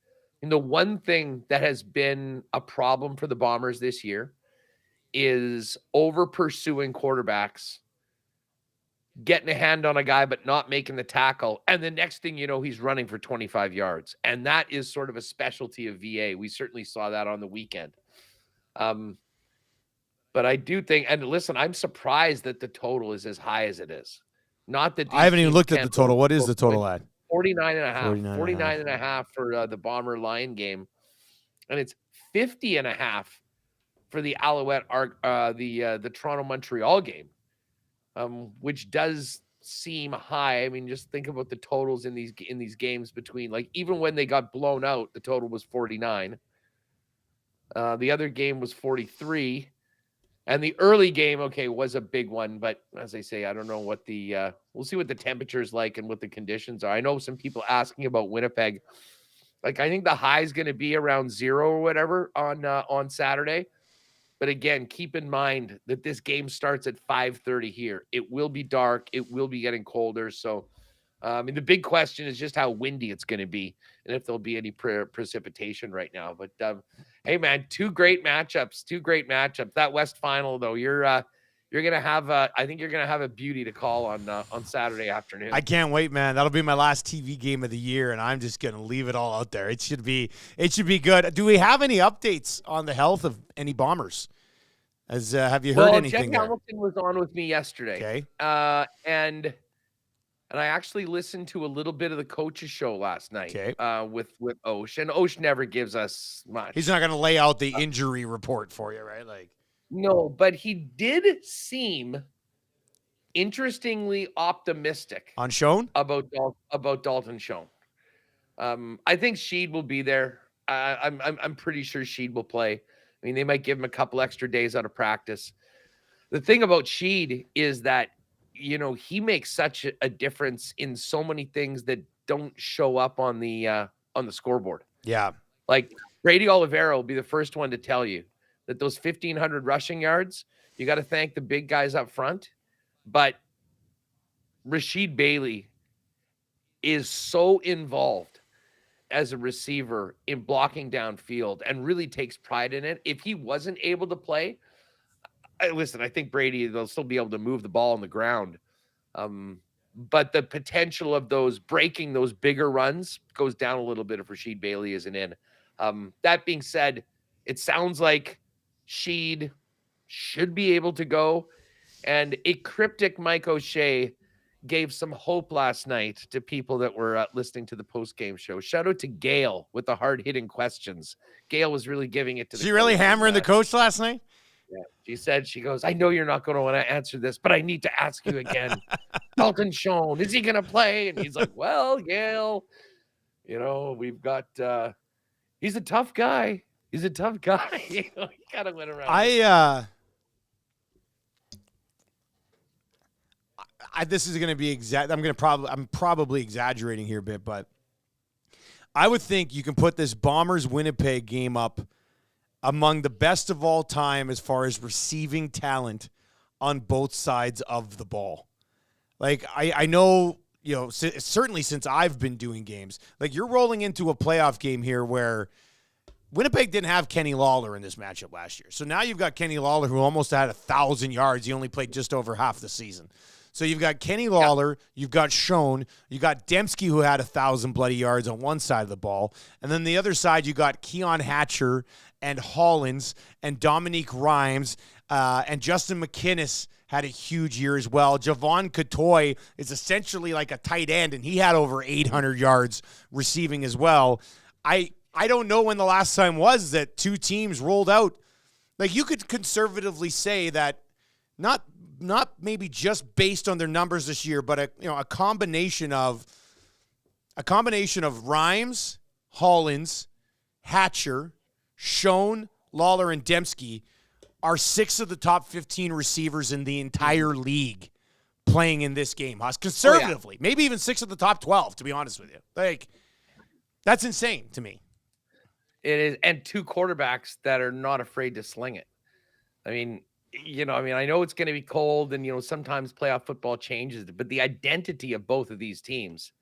And the one thing that has been a problem for the Bombers this year is over pursuing quarterbacks, getting a hand on a guy but not making the tackle, and the next thing you know, he's running for 25 yards. And that is sort of a specialty of VA. We certainly saw that on the weekend. But I do think, and listen, I'm surprised that the total is as high as it is. Not that I haven't even looked at the total. What is the total at? 49.5. 49.5 for the Bomber Lion game. And it's 50.5 for the Alouette, the Toronto Montreal game. Which does seem high. I mean, just think about the totals in these games between, like, even when they got blown out, the total was 49. The other game was 43. And the early game, was a big one. But as I say, I don't know what we'll see what the temperature is like and what the conditions are. I know some people asking about Winnipeg. Like, I think the high is going to be around 0 or whatever on Saturday. But again, keep in mind that this game starts at 5:30 here. It will be dark. It will be getting colder. So, and the big question is just how windy it's going to be and if there'll be any precipitation right now. But, hey, man, two great matchups. That West Final, though, you're going to have I think you're going to have a beauty to call on Saturday afternoon. I can't wait, man. That'll be my last TV game of the year, and I'm just going to leave it all out there. It should be good. Do we have any updates on the health of any Bombers? Have you heard anything? Jack Hamilton was on with me yesterday. Okay. And I actually listened to a little bit of the coach's show last night. Okay. With Osh, and Osh never gives us much. He's not going to lay out the injury report for you, right? Like, no, but he did seem interestingly optimistic on Schoen about Dalton Schoen. I think Sheed will be there. I'm pretty sure Sheed will play. I mean, they might give him a couple extra days out of practice. The thing about Sheed is that, he makes such a difference in so many things that don't show up on the scoreboard. Yeah. Like, Brady Oliveira will be the first one to tell you that those 1,500 rushing yards, you got to thank the big guys up front. But Rasheed Bailey is so involved as a receiver in blocking downfield and really takes pride in it. If he wasn't able to play, I think Brady, they'll still be able to move the ball on the ground. But the potential of breaking those bigger runs goes down a little bit if Rasheed Bailey isn't in. That being said, it sounds like Sheed should be able to go. And a cryptic Mike O'Shea gave some hope last night to people that were listening to the post-game show. Shout out to Gail with the hard-hitting questions. Gail was really giving it to the She really hammering the coach last night? Yeah. She goes, I know you're not going to want to answer this, but I need to ask you again. Dalton Schoen, is he going to play? And he's like, well, Gail, we've got he's a tough guy. You got to win around. This is going to be exact. I'm probably exaggerating here a bit, but I would think you can put this Bombers Winnipeg game up among the best of all time as far as receiving talent on both sides of the ball. Like, I know, certainly since I've been doing games, like, you're rolling into a playoff game here where Winnipeg didn't have Kenny Lawler in this matchup last year. So now you've got Kenny Lawler, who almost had 1,000 yards. He only played just over half the season. So you've got Kenny Lawler, you've got Schoen, you got Dembski, who had 1,000 bloody yards on one side of the ball, and then the other side you got Keon Hatcher and Hollins and Dominique Rhymes and Justin McInnes had a huge year as well. Javon Catoy is essentially like a tight end, and he had over 800 yards receiving as well. I don't know when the last time was that two teams rolled out. Like, you could conservatively say that not maybe just based on their numbers this year, but a combination of Rhymes, Hollins, Hatcher, Schoen, Lawler, and Dembski are 6 of the top 15 receivers in the entire league playing in this game, Hus. Conservatively, maybe even 6 of the top 12, to be honest with you. Like, that's insane to me. It is, and 2 quarterbacks that are not afraid to sling it. I mean, I know it's going to be cold, and sometimes playoff football changes, but the identity of both of these teams,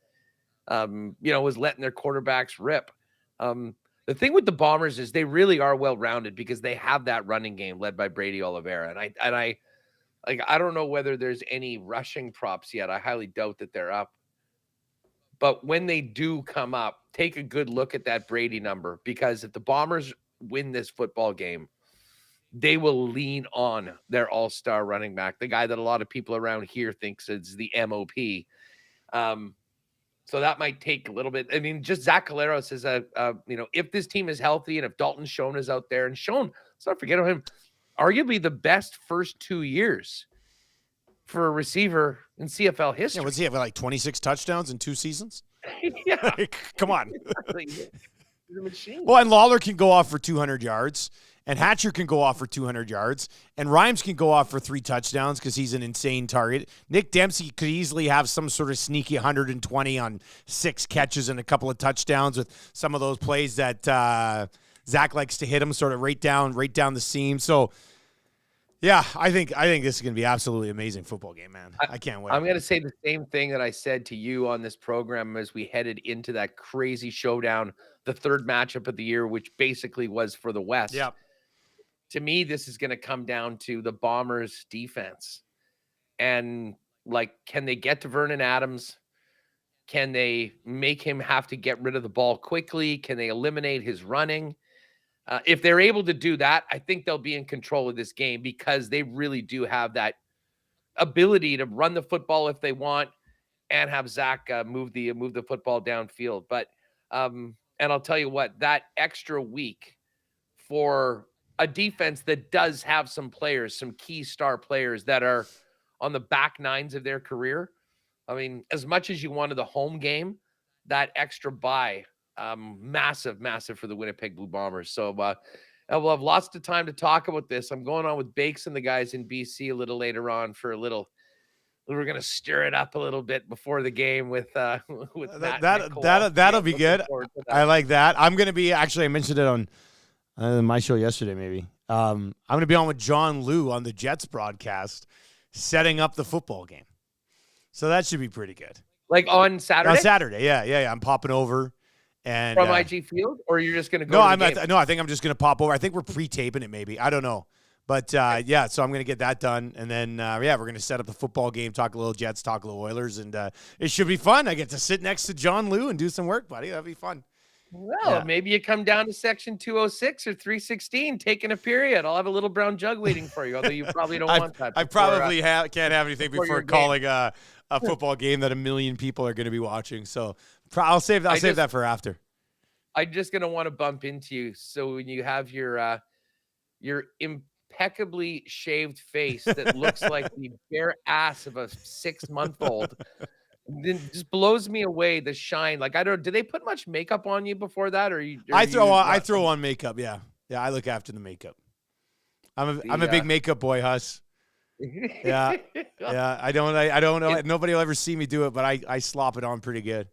was letting their quarterbacks rip. The thing with the Bombers is they really are well-rounded because they have that running game led by Brady Oliveira, and I don't know whether there's any rushing props yet. I highly doubt that they're up. But when they do come up, take a good look at that Brady number, because if the Bombers win this football game, they will lean on their all-star running back, the guy that a lot of people around here thinks is the MOP. So that might take a little bit. I mean, just Zach Collaros is if this team is healthy and if Dalton Schoen is out there, and Schoen, let's not forget him, arguably the best first 2 years for a receiver in CFL history. Yeah, what's he have, like 26 touchdowns in 2 seasons? Yeah. Like, come on. He's a machine. Well, and Lawler can go off for 200 yards, and Hatcher can go off for 200 yards, and Rhymes can go off for 3 touchdowns because he's an insane target. Nick Dempsey could easily have some sort of sneaky 120 on 6 catches and a couple of touchdowns with some of those plays that Zach likes to hit him sort of right down the seam. So, yeah, I think this is going to be absolutely amazing football game, man. I can't wait. I'm going to say the same thing that I said to you on this program as we headed into that crazy showdown, the 3rd matchup of the year, which basically was for the West. Yeah. To me, this is going to come down to the Bombers' defense. And, can they get to Vernon Adams? Can they make him have to get rid of the ball quickly? Can they eliminate his running? If they're able to do that, I think they'll be in control of this game because they really do have that ability to run the football if they want and have Zach move the football downfield. But and I'll tell you what, that extra week for a defense that does have some players, some key star players that are on the back nines of their career. I mean, as much as you wanted the home game, that extra bye, massive for the Winnipeg Blue Bombers. So we'll have lots of time to talk about this. I'm going on with Bakes and the guys in BC a little later on for a little. We're going to stir it up a little bit before the game with Matt that'll be good. I like that. I'm going to be, actually, I mentioned it on my show yesterday, maybe. I'm going to be on with John Liu on the Jets broadcast, setting up the football game. So that should be pretty good. Like on Saturday? On Saturday, yeah. I'm popping over. And from IG Field, or you're just going to go? No, I think I'm just going to pop over. I think we're pre-taping it, maybe. I don't know. But, so I'm going to get that done. And then, we're going to set up the football game, talk a little Jets, talk a little Oilers, and it should be fun. I get to sit next to John Liu and do some work, buddy. That'll be fun. Well, maybe you come down to section 206 or 316, taking a period. I'll have a little brown jug waiting for you, although you probably don't want that. I probably can't have anything before calling a football game that 1 million people are going to be watching. So I'll save that for after. I'm just going to want to bump into you. So when you have your impeccably shaved face that looks like the bare ass of a 6-month-old, then just blows me away, the shine. Like, I don't, do they put much makeup on you before that? I throw on makeup. Yeah. Yeah. I look after the makeup. I'm a big makeup boy, Hus. Yeah. Yeah. I don't know. Nobody will ever see me do it, but I slop it on pretty good.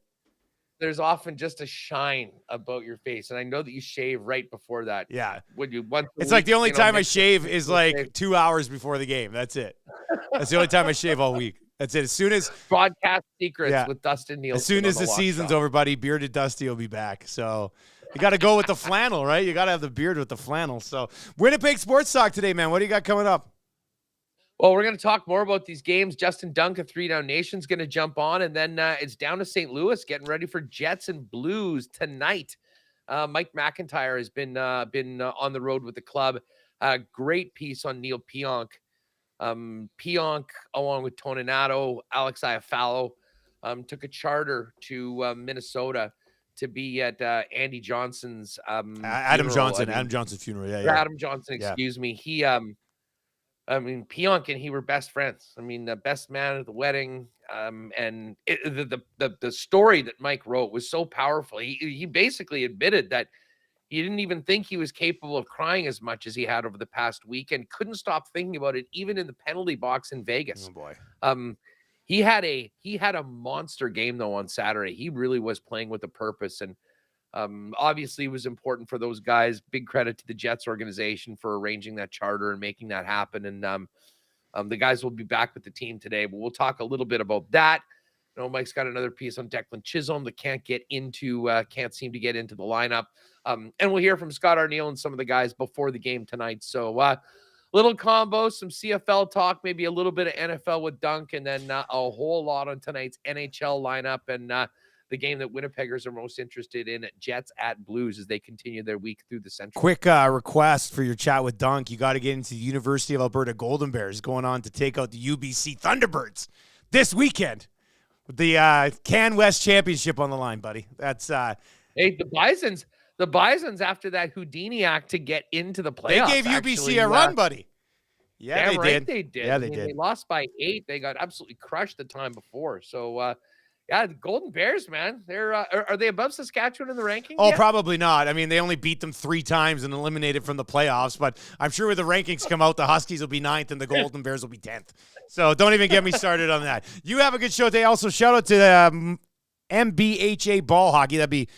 There's often just a shine about your face. And I know that you shave right before that. Yeah. It's like the only time I shave is like 2 hours before the game. That's it. That's the only time I shave all week. That's it. As soon as broadcast secrets with Dustin Nielson. As soon as the season's over, buddy, Bearded Dusty will be back. So you got to go with the flannel, right? You got to have the beard with the flannel. So Winnipeg Sports Talk today, man. What do you got coming up? Well, we're going to talk more about these games. Justin Dunk of 3 Down Nation's going to jump on, and then it's down to St. Louis, getting ready for Jets and Blues tonight. Mike McIntyre has been on the road with the club. Great piece on Neil Pionk. Pionk, along with Toninato, Alex Iafallo, took a charter to Minnesota to be at Andy Johnson's Adam Johnson's funeral. Yeah. Adam Johnson, excuse me. He Pionk and he were best friends. I mean, the best man at the wedding. And the story that Mike wrote was so powerful. He basically admitted that you didn't even think he was capable of crying as much as he had over the past week, and couldn't stop thinking about it, even in the penalty box in Vegas. Oh boy. He had a monster game though on Saturday. He really was playing with a purpose, and obviously it was important for those guys. Big credit to the Jets organization for arranging that charter and making that happen. And the guys will be back with the team today, but we'll talk a little bit about that. Mike's got another piece on Declan Chisholm that can't seem to get into the lineup. And we'll hear from Scott Arniel and some of the guys before the game tonight. So little combo, some CFL talk, maybe a little bit of NFL with Dunk, and then a whole lot on tonight's NHL lineup and the game that Winnipeggers are most interested in, Jets at Blues, as they continue their week through the Central. Quick request for your chat with Dunk. You got to get into the University of Alberta Golden Bears going on to take out the UBC Thunderbirds this weekend with the Can West Championship on the line, buddy. That's hey, the Bisons after that Houdini act to get into the playoffs. They gave UBC a run, buddy. Yeah, they right, did. They did. Yeah, they did. They lost by 8. They got absolutely crushed the time before. So, yeah, the Golden Bears, man. They're are they above Saskatchewan in the rankings? Oh, yet? probably not. I mean, they only beat them 3 times and eliminated from the playoffs. But I'm sure when the rankings come out, the Huskies will be 9th and the Golden Bears will be 10th. So don't even get me started on that. You have a good show today. Also, shout out to MBHA Ball Hockey. That'd be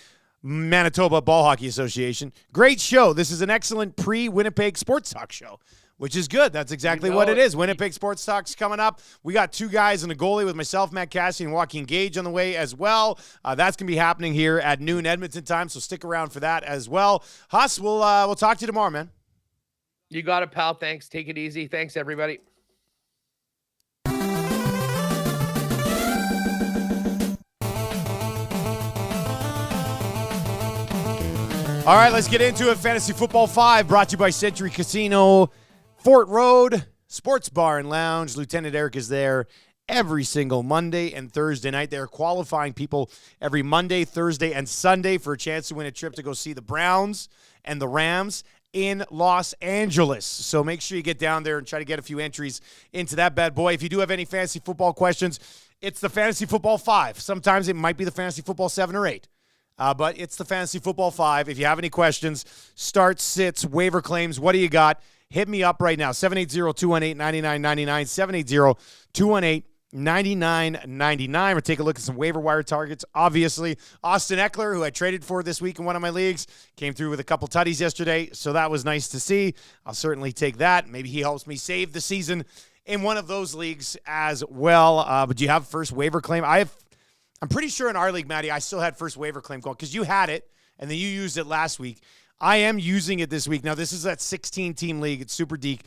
Manitoba Ball Hockey Association. Great show. This is an excellent pre-Winnipeg sports talk show, which is good. That's exactly what it is. Winnipeg Sports Talk's coming up. We got 2 guys and a goalie with myself, Matt Cassian, and Joaquin Gage on the way as well. That's going to be happening here at noon Edmonton time, so stick around for that as well. Hus, we'll talk to you tomorrow, man. You got it, pal. Thanks. Take it easy. Thanks, everybody. All right, let's get into it. Fantasy Football 5 brought to you by Century Casino, Fort Road, Sports Bar and Lounge. Lieutenant Eric is there every single Monday and Thursday night. They're qualifying people every Monday, Thursday, and Sunday for a chance to win a trip to go see the Browns and the Rams in Los Angeles. So make sure you get down there and try to get a few entries into that bad boy. If you do have any fantasy football questions, it's the Fantasy Football 5. Sometimes it might be the Fantasy Football 7 or 8. But it's the Fantasy Football 5. If you have any questions, starts, sits, waiver claims, what do you got? Hit me up right now, 780-218-9999, 780-218-9999. Or take a look at some waiver wire targets. Obviously, Austin Eckler, who I traded for this week in one of my leagues, came through with a couple tutties yesterday, so that was nice to see. I'll certainly take that. Maybe he helps me save the season in one of those leagues as well. But do you have first waiver claim? I'm pretty sure in our league, Matty, I still had first waiver claim going because you had it, and then you used it last week. I am using it this week. Now, this is that 16-team league. It's super deep.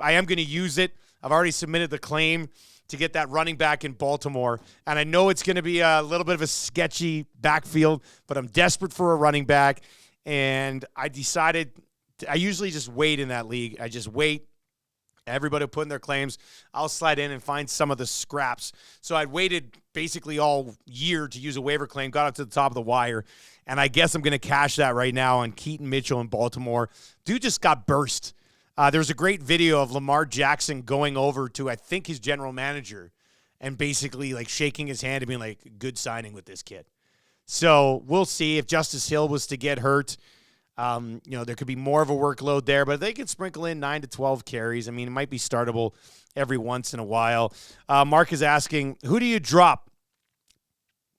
I am going to use it. I've already submitted the claim to get that running back in Baltimore, and I know it's going to be a little bit of a sketchy backfield, but I'm desperate for a running back, and I decided I usually just wait in that league. I just wait. Everybody will put in their claims. I'll slide in and find some of the scraps. So I'd waited basically all year to use a waiver claim, got up to the top of the wire, and I guess I'm going to cash that right now on Keaton Mitchell in Baltimore. Dude just got burst. There's a great video of Lamar Jackson going over to, I think, his general manager and basically like shaking his hand and being like, good signing with this kid. So we'll see if Justice Hill was to get hurt. There could be more of a workload there, but they could sprinkle in 9 to 12 carries. I mean, it might be startable every once in a while. Mark is asking, who do you drop?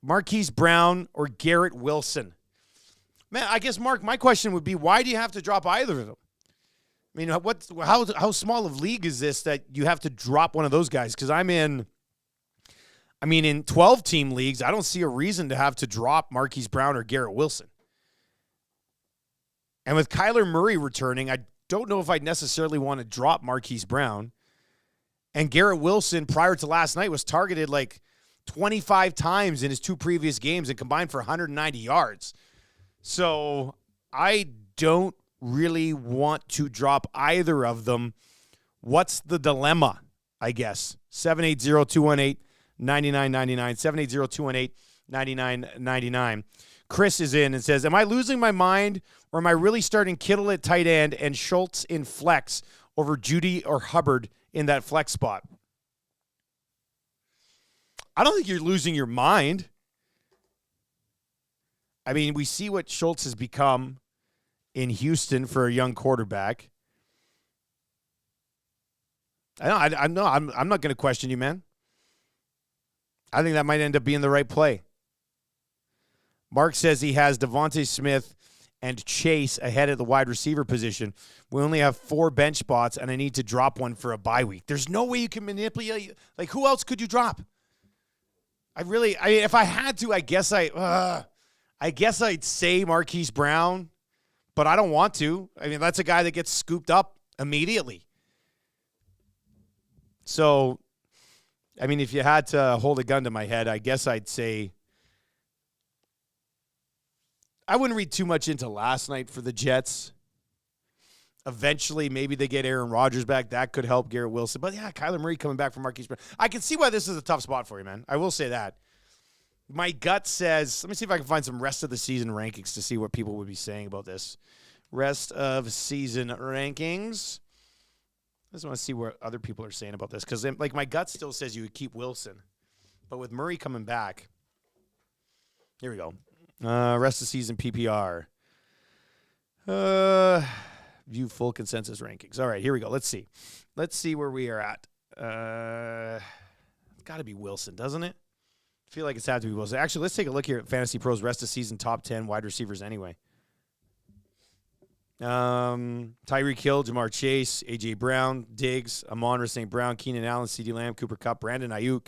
Marquise Brown or Garrett Wilson? Man, I guess, Mark, my question would be, why do you have to drop either of them? I mean, how small of league is this that you have to drop one of those guys? Because in 12-team leagues, I don't see a reason to have to drop Marquise Brown or Garrett Wilson. And with Kyler Murray returning, I don't know if I'd necessarily want to drop Marquise Brown. And Garrett Wilson, prior to last night, was targeted like 25 times in his 2 previous games and combined for 190 yards. So I don't really want to drop either of them. What's the dilemma, I guess? 780-218-9999, 780-218-9999. Chris is in and says, am I losing my mind or am I really starting Kittle at tight end and Schultz in flex over Judy or Hubbard in that flex spot? I don't think you're losing your mind. I mean, we see what Schultz has become. in Houston for a young quarterback. I'm not going to question you, man. I think that might end up being the right play. Mark says he has Devontae Smith and Chase ahead of the wide receiver position. We only have 4 bench spots, and I need to drop one for a bye week. There's no way you can manipulate. Like, who else could you drop? If I had to, I guess I'd say Marquise Brown, but I don't want to. I mean, that's a guy that gets scooped up immediately. So, I mean, if you had to hold a gun to my head, I guess I'd say I wouldn't read too much into last night for the Jets. Eventually, maybe they get Aaron Rodgers back. That could help Garrett Wilson. But, yeah, Kyler Murray coming back from Marquise Brown. I can see why this is a tough spot for you, man. I will say that. My gut says, let me see if I can find some rest of the season rankings to see what people would be saying about this. Rest of season rankings. I just want to see what other people are saying about this. Because, like, my gut still says you would keep Wilson. But with Murray coming back, here we go. Rest of season PPR. View full consensus rankings. All right, here we go. Let's see. Let's see where we are at. It's got to be Wilson, doesn't it? I feel like it's had to be Wilson. Actually, let's take a look here at Fantasy Pros rest of season top 10 wide receivers anyway. Tyreek Hill, Jamar Chase, A.J. Brown, Diggs, Amon-Ra St. Brown, Keenan Allen, CeeDee Lamb, Cooper Kupp, Brandon Ayuk,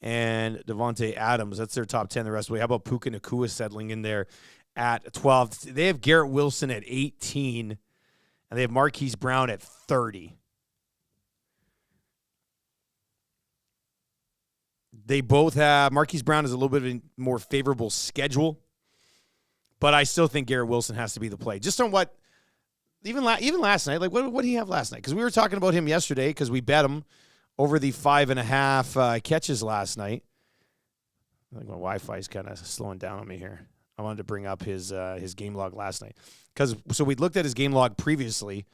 and Devontae Adams. That's their top 10 the rest of the way. How about Puka Nacua settling in there at 12? They have Garrett Wilson at 18, and they have Marquise Brown at 30. They both have – Marquise Brown has a little bit of a more favorable schedule, but I still think Garrett Wilson has to be the play. Just on what – even last night, like what did he have last night? Because we were talking about him yesterday because we bet him over the 5.5 catches last night. I think my Wi-Fi is kind of slowing down on me here. I wanted to bring up his game log last night. So we looked at his game log previously,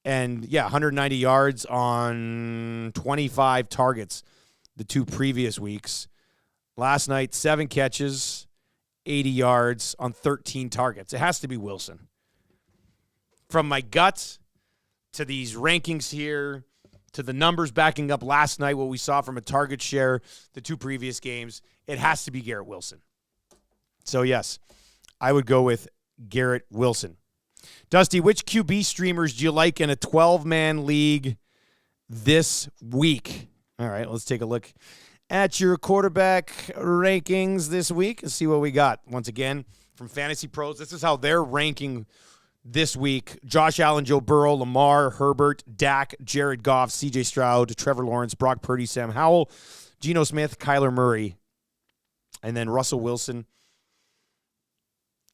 and, yeah, 190 yards on 25 targets the 2 previous weeks. Last night, 7 catches, 80 yards on 13 targets. It has to be Wilson. From my gut to these rankings here to the numbers backing up last night, what we saw from a target share, the 2 previous games, it has to be Garrett Wilson. So, yes, I would go with Garrett Wilson. Dusty, which QB streamers do you like in a 12-man league this week? All right, let's take a look at your quarterback rankings this week and see what we got. Once again, from Fantasy Pros, this is how they're ranking this week. Josh Allen, Joe Burrow, Lamar, Herbert, Dak, Jared Goff, CJ Stroud, Trevor Lawrence, Brock Purdy, Sam Howell, Geno Smith, Kyler Murray, and then Russell Wilson,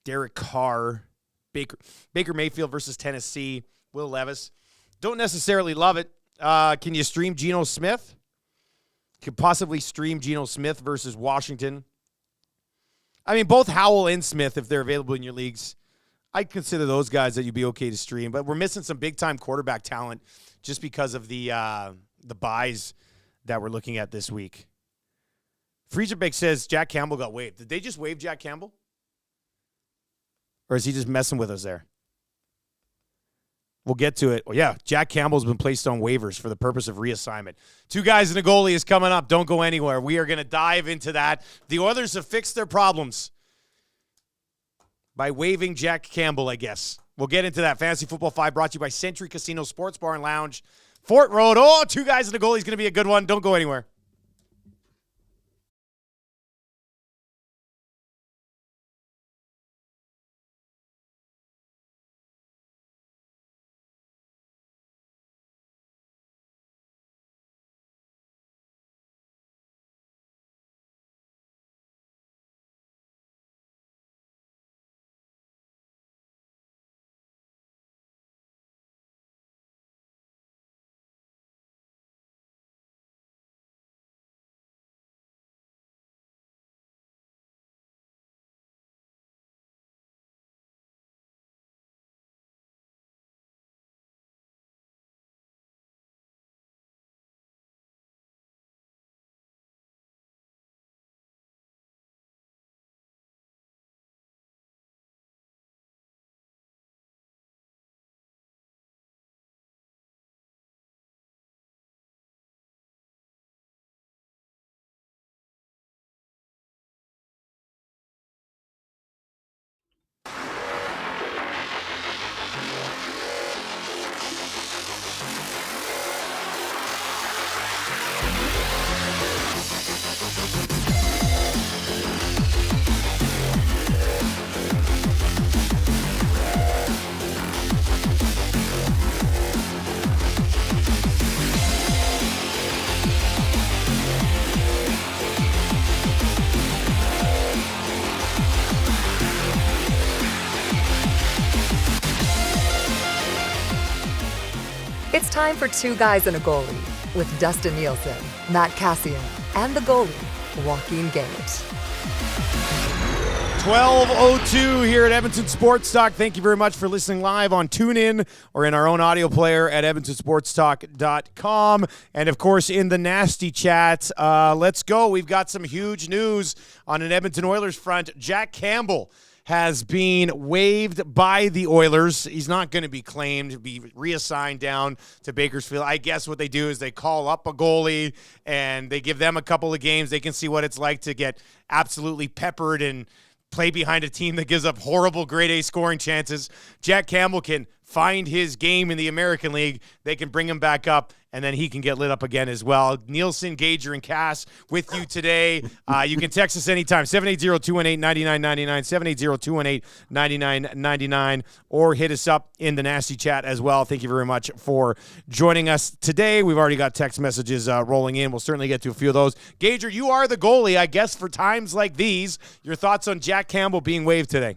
Derek Carr, Baker Mayfield versus Tennessee, Will Levis. Don't necessarily love it. Can you stream Geno Smith? Could possibly stream Geno Smith versus Washington. I mean, both Howell and Smith, if they're available in your leagues, I'd consider those guys that you'd be okay to stream. But we're missing some big-time quarterback talent just because of the buys that we're looking at this week. Friesenbeck says Jack Campbell got waived. Did they just waive Jack Campbell? Or is he just messing with us there? We'll get to it. Well, yeah, Jack Campbell's been placed on waivers for the purpose of reassignment. 2 guys and a goalie is coming up. Don't go anywhere. We are going to dive into that. The Oilers have fixed their problems by waiving Jack Campbell, I guess. We'll get into that. Fantasy Football 5 brought to you by Century Casino Sports Bar and Lounge, Fort Road. Oh, 2 guys and a goalie is going to be a good one. Don't go anywhere. time for Two Guys and a Goalie with Dustin Nielson, Matt Cassian, and the goalie, Joaquin Gage. 12:02 here at Edmonton Sports Talk. Thank you very much for listening live on TuneIn or in our own audio player at edmontonsportstalk.com. And, of course, in the Nasty Chat. Let's go. We've got some huge news on an Edmonton Oilers front. Jack Campbell has been waived by the Oilers. He's not going to be claimed, be reassigned down to Bakersfield. I guess what they do is they call up a goalie and they give them a couple of games. They can see what it's like to get absolutely peppered and play behind a team that gives up horrible grade A scoring chances. Jack Campbell can find his game in the American League. They can bring him back up, and then he can get lit up again as well. Nielson, Gage, and Cass with you today. You can text us anytime, 780-218-9999, 780-218-9999, or hit us up in the Nasty Chat as well. Thank you very much for joining us today. We've already got text messages rolling in. We'll certainly get to a few of those. Gager, you are the goalie, I guess, for times like these. Your thoughts on Jack Campbell being waived today?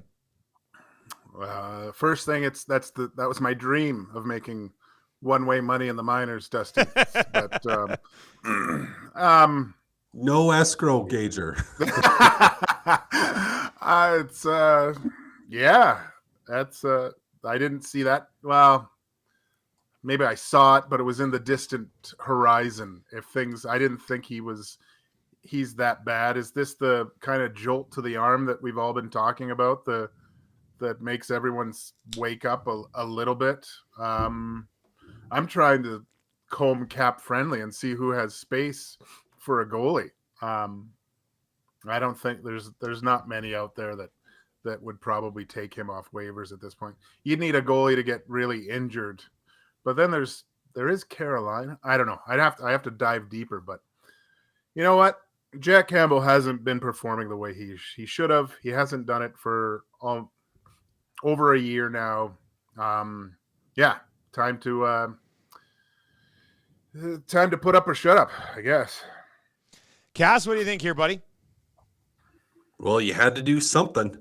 First thing, that was my dream of making one-way money in the minors, Dusty. But no escrow, Gager. I didn't see that. Well, maybe I saw it, but it was in the distant horizon. I didn't think he's that bad. Is this the kind of jolt to the arm that we've all been talking about? That makes everyone's wake up a little bit. I'm trying to comb cap friendly and see who has space for a goalie. I don't think there's not many out there that would probably take him off waivers at this point. You'd need a goalie to get really injured, but then there is Carolina. I don't know. I have to dive deeper, but you know what? Jack Campbell hasn't been performing the way he should have. He hasn't done it for over a year now. Time to put up or shut up, I guess. Cass, what do you think here, buddy? Well, you had to do something.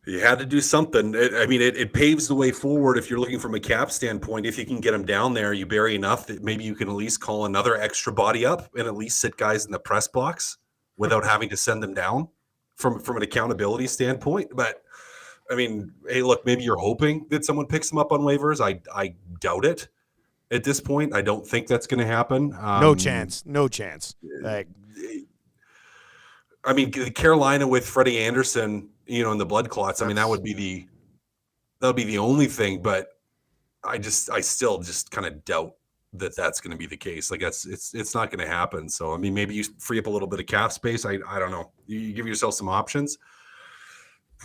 It paves the way forward if you're looking from a cap standpoint. If you can get them down there, you bury enough that maybe you can at least call another extra body up and at least sit guys in the press box without having to send them down from an accountability standpoint. But I mean, hey, look, maybe you're hoping that someone picks them up on waivers. I doubt it at this point. I don't think that's going to happen. No chance. I mean, Carolina with Freddie Anderson, and the blood clots. I mean, that would be the only thing. But I still just kind of doubt that that's going to be the case. Like it's not going to happen. So I mean, maybe you free up a little bit of cap space. I don't know. You give yourself some options.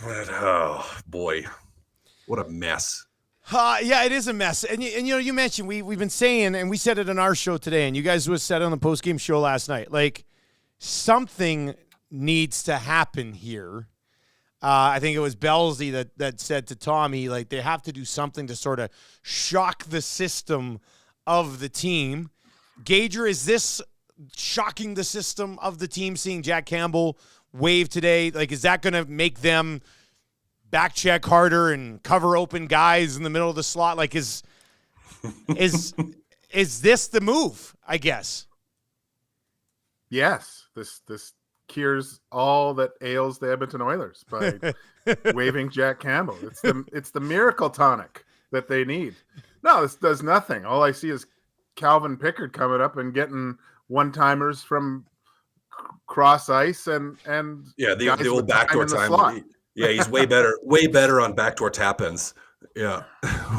But, oh, boy, what a mess. Yeah, it is a mess. And you mentioned we've been saying, and we said it on our show today, and you guys said it on the postgame show last night, like something needs to happen here. I think it was Belzy that said to Tommy, like they have to do something to sort of shock the system of the team. Gager, is this shocking the system of the team, seeing Jack Campbell wave today? Like, is that going to make them backcheck harder and cover open guys in the middle of the slot? Like, is this the move, I guess? Yes. This cures all that ails the Edmonton Oilers by waving Jack Campbell. It's the miracle tonic that they need. No, this does nothing. All I see is Calvin Pickard coming up and getting one-timers from cross ice and the old backdoor time. Yeah, he's way better on backdoor tap-ins. Yeah,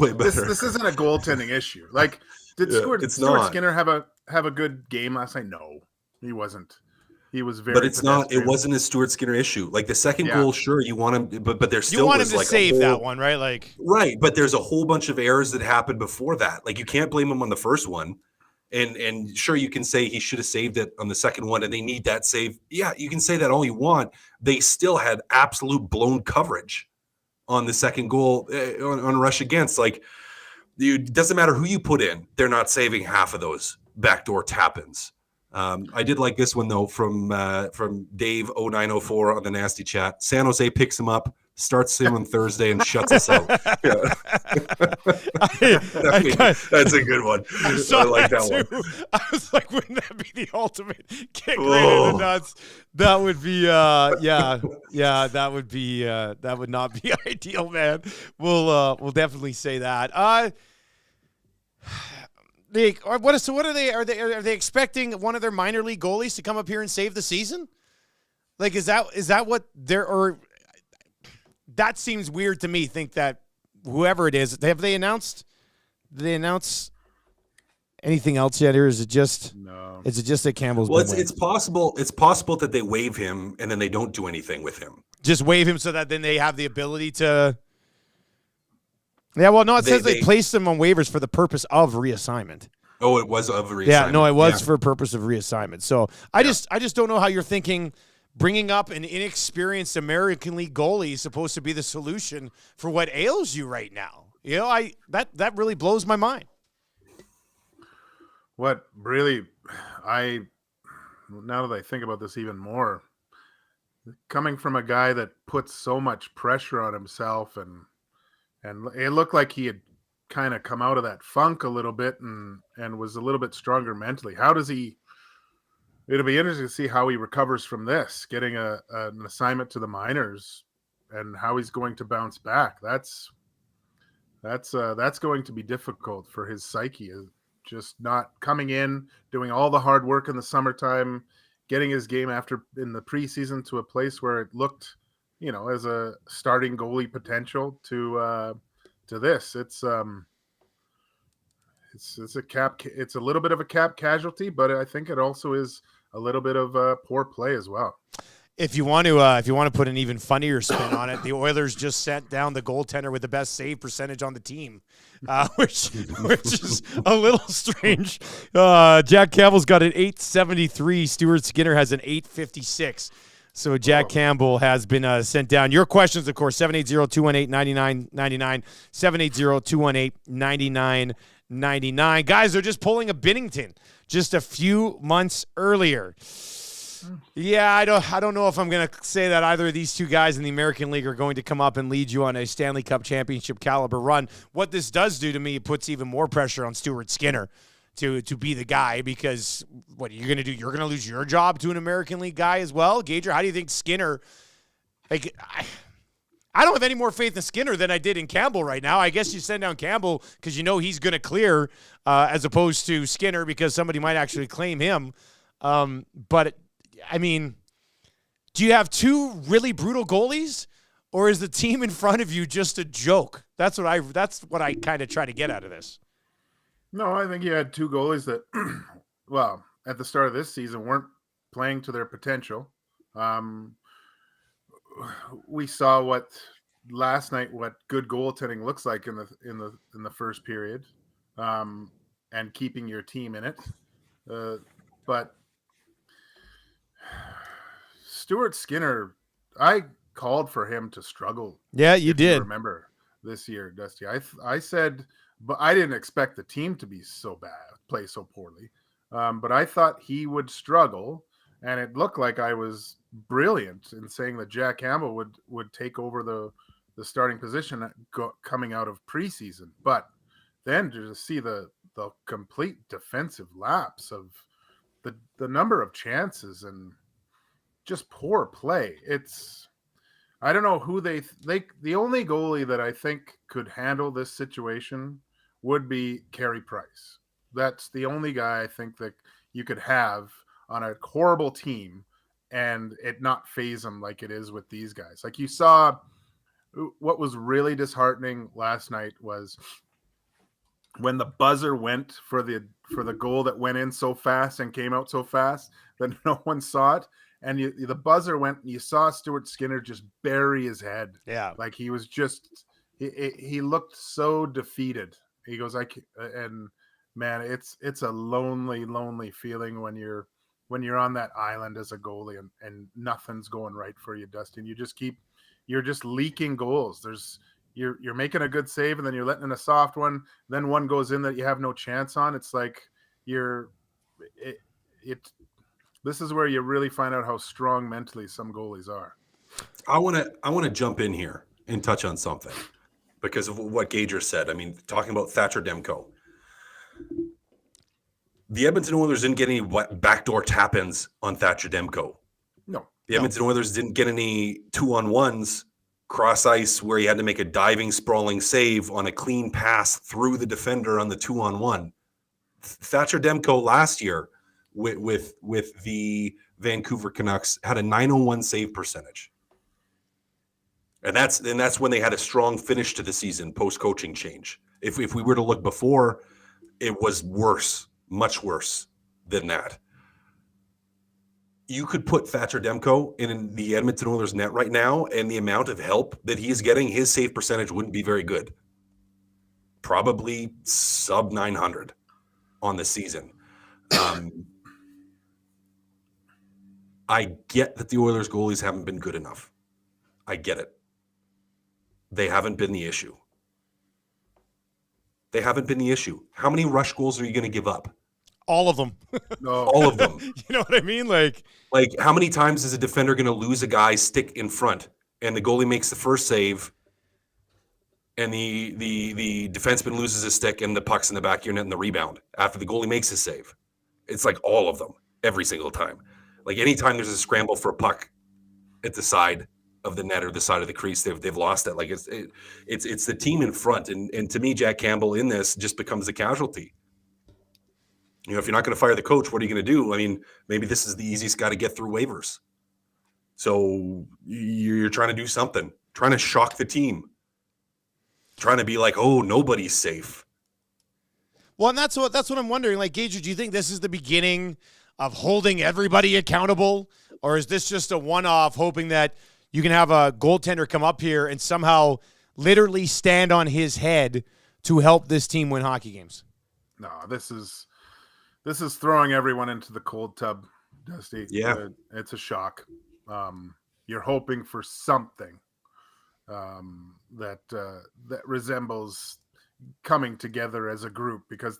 way better. This isn't a goaltending issue. Like, did Stuart Skinner have a good game last night? No, he wasn't. He was very. But it's not. It wasn't a Stuart Skinner issue. Like the second goal, sure, you want him, but there's still you want him to save that one, right? Like right, but there's a whole bunch of errors that happened before that. Like you can't blame him on the first one. And sure, you can say he should have saved it on the second one, and they need that save. Yeah, you can say that all you want. They still had absolute blown coverage on the second goal on rush against. Like, it doesn't matter who you put in; they're not saving half of those backdoor tap-ins. I did like this one though from Dave 0904 on the Nasty Chat. San Jose picks him up, starts him on Thursday and shuts us out. Yeah. That's a good one. I like that one. I was like, wouldn't that be the ultimate kick right in the nuts? That would be, that would not be ideal, man. We'll definitely say that. What are they? Are they expecting one of their minor league goalies to come up here and save the season? Like, is that what they're, or that seems weird to me. Think that whoever it is, have they announced? Did they announce anything else yet, or is it just no? Is it just that Campbell's? Well, it's possible. It's possible that they waive him and then they don't do anything with him. Just waive him so that then they have the ability to. Yeah, well, no, it says they placed him on waivers for the purpose of reassignment. Oh, it was of reassignment. Yeah, no, it was for purpose of reassignment. So I just don't know how you're thinking. Bringing up an inexperienced American League goalie is supposed to be the solution for what ails you right now. You know, that really blows my mind. What really, now that I think about this even more, coming from a guy that puts so much pressure on himself, and it looked like he had kind of come out of that funk a little bit and was a little bit stronger mentally. How does he? It'll be interesting to see how he recovers from this, getting an assignment to the minors, and how he's going to bounce back. That's going to be difficult for his psyche. Just not coming in, doing all the hard work in the summertime, getting his game in the preseason to a place where it looked, as a starting goalie potential to this. It's a little bit of a cap casualty, but I think it also is a little bit of poor play as well. If you want to put an even funnier spin on it, the Oilers just sent down the goaltender with the best save percentage on the team, which is a little strange. Jack Campbell's got an 873. Stuart Skinner has an 856. So Jack Campbell has been sent down. Your questions, of course, 780-218-9999, 780-218-9999. Guys, they're just pulling a Binnington just a few months earlier. Yeah, I don't know if I'm going to say that either of these two guys in the American League are going to come up and lead you on a Stanley Cup championship caliber run. What this does do to me, it puts even more pressure on Stuart Skinner to be the guy, because what are you going to do? You're going to lose your job to an American League guy as well? Gager, how do you think Skinner, like, I don't have any more faith in Skinner than I did in Campbell right now. I guess you send down Campbell because he's going to clear as opposed to Skinner because somebody might actually claim him. But I mean, do you have two really brutal goalies, or is the team in front of you just a joke? That's what I kind of try to get out of this. No, I think you had two goalies that, well, at the start of this season weren't playing to their potential. We saw last night what good goaltending looks like in the first period, and keeping your team in it. But Stuart Skinner, I called for him to struggle. Yeah, you did. Remember this year, Dusty. I said, but I didn't expect the team to be so bad, play so poorly. But I thought he would struggle, and it looked like I was brilliant in saying that Jack Campbell would take over the starting position coming out of preseason. But then to see the complete defensive lapse of the number of chances and just poor play. I don't know who the only goalie that I think could handle this situation would be Carey Price. That's the only guy I think that you could have on a horrible team and it not phase them like it is with these guys. Like you saw, what was really disheartening last night was when the buzzer went for the goal that went in so fast and came out so fast that no one saw it. And the buzzer went, and you saw Stuart Skinner just bury his head. Yeah. Like he was just, he looked so defeated. He goes, and man, it's a lonely, lonely feeling when you're on that island as a goalie and nothing's going right for you, Dustin. You're just leaking goals. You're making a good save and then you're letting in a soft one. Then one goes in that you have no chance on. It's like this is where you really find out how strong mentally some goalies are. I want to jump in here. and touch on something because of what Gager said. I mean, talking about Thatcher Demko. The Edmonton Oilers didn't get any backdoor tap-ins on Thatcher Demko. No. The Edmonton Oilers didn't get any 2-on-1s cross ice where he had to make a diving, sprawling save on a clean pass through the defender on the 2-on-1. Thatcher Demko last year with the Vancouver Canucks had a .901 save percentage. And that's when they had a strong finish to the season post-coaching change. If we were to look before, it was worse, much worse than that. You could put Thatcher Demko in the Edmonton Oilers net right now, and the amount of help that he is getting, his save percentage wouldn't be very good. Probably sub 900 on the season. I get that the Oilers goalies haven't been good enough. I get it. They haven't been the issue. They haven't been the issue. How many rush goals are you going to give up? All of them. No. All of them. You know what I mean? Like How many times is a defender going to lose a guy stick in front and the goalie makes the first save and the defenseman loses his stick and the puck's in the back of your net and the rebound after the goalie makes his save? It's like all of them every single time. Like anytime there's a scramble for a puck at the side of the net or the side of the crease, they've lost it. Like it's the team in front. And to me, Jack Campbell in this just becomes a casualty. You know, if you're not going to fire the coach, what are you going to do? I mean, maybe this is the easiest guy to get through waivers. So you're trying to do something, trying to shock the team, trying to be like, oh, nobody's safe. Well, and that's what I'm wondering. Like, Gage, do you think this is the beginning of holding everybody accountable? Or is this just a one-off hoping that you can have a goaltender come up here and somehow literally stand on his head to help this team win hockey games? No, this is throwing everyone into the cold tub, Dusty. Yeah. It's a shock. You're hoping for something that resembles coming together as a group because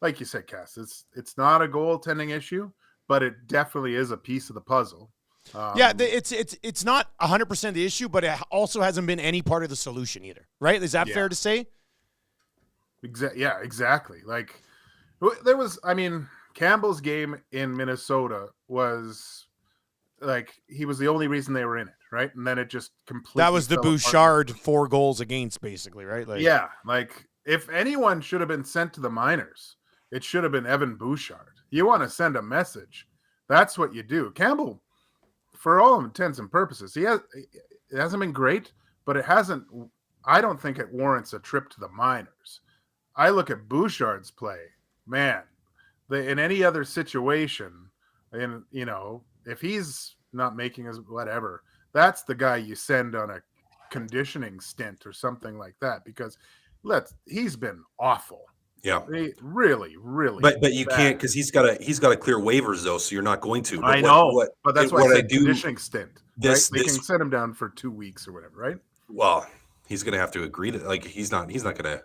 like you said, Cass, it's not a goaltending issue, but it definitely is a piece of the puzzle. It's not 100% the issue, but it also hasn't been any part of the solution either, right? Is that fair to say? Yeah, exactly. Like there was, Campbell's game in Minnesota was like he was the only reason they were in it, right? And then it just completely that was the Bouchard 4 goals against, basically, right? Like, yeah, like if anyone should have been sent to the minors, it should have been Evan Bouchard. You want to send a message, that's what you do. Campbell, for all intents and purposes, it hasn't been great, but it hasn't. I don't think it warrants a trip to the minors. I look at Bouchard's play, man. In any other situation, and if he's not making his whatever, that's the guy you send on a conditioning stint or something like that because he's been awful. Yeah, really. But you can't because he's got to clear waivers though, so you're not going to. But I know, but that's why I said conditioning stint. They can send him down for 2 weeks or whatever, right? Well, he's going to have to agree to he's not going to.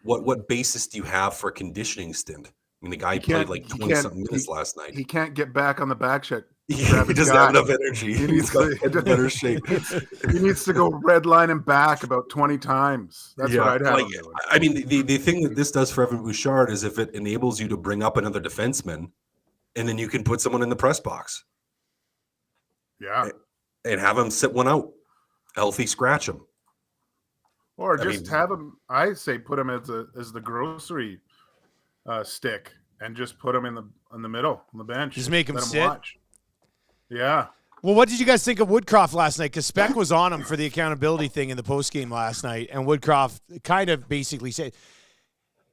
What basis do you have for a conditioning stint? I mean, the guy played like 20-something minutes last night. He can't get back on the back check. He doesn't have enough energy. He's got better shape. He needs to go red line and back about 20 times. That's what I'd have him doing. I mean, the thing that this does for Evan Bouchard is if it enables you to bring up another defenseman, and then you can put someone in the press box. Yeah. And have him sit one out. Healthy scratch him. Or just have him, I say put him as the grocery stick and just put him in the middle on the bench. Just make him sit. Watch. Yeah. Well, what did you guys think of Woodcroft last night? Because Speck was on him for the accountability thing in the postgame last night, and Woodcroft kind of basically said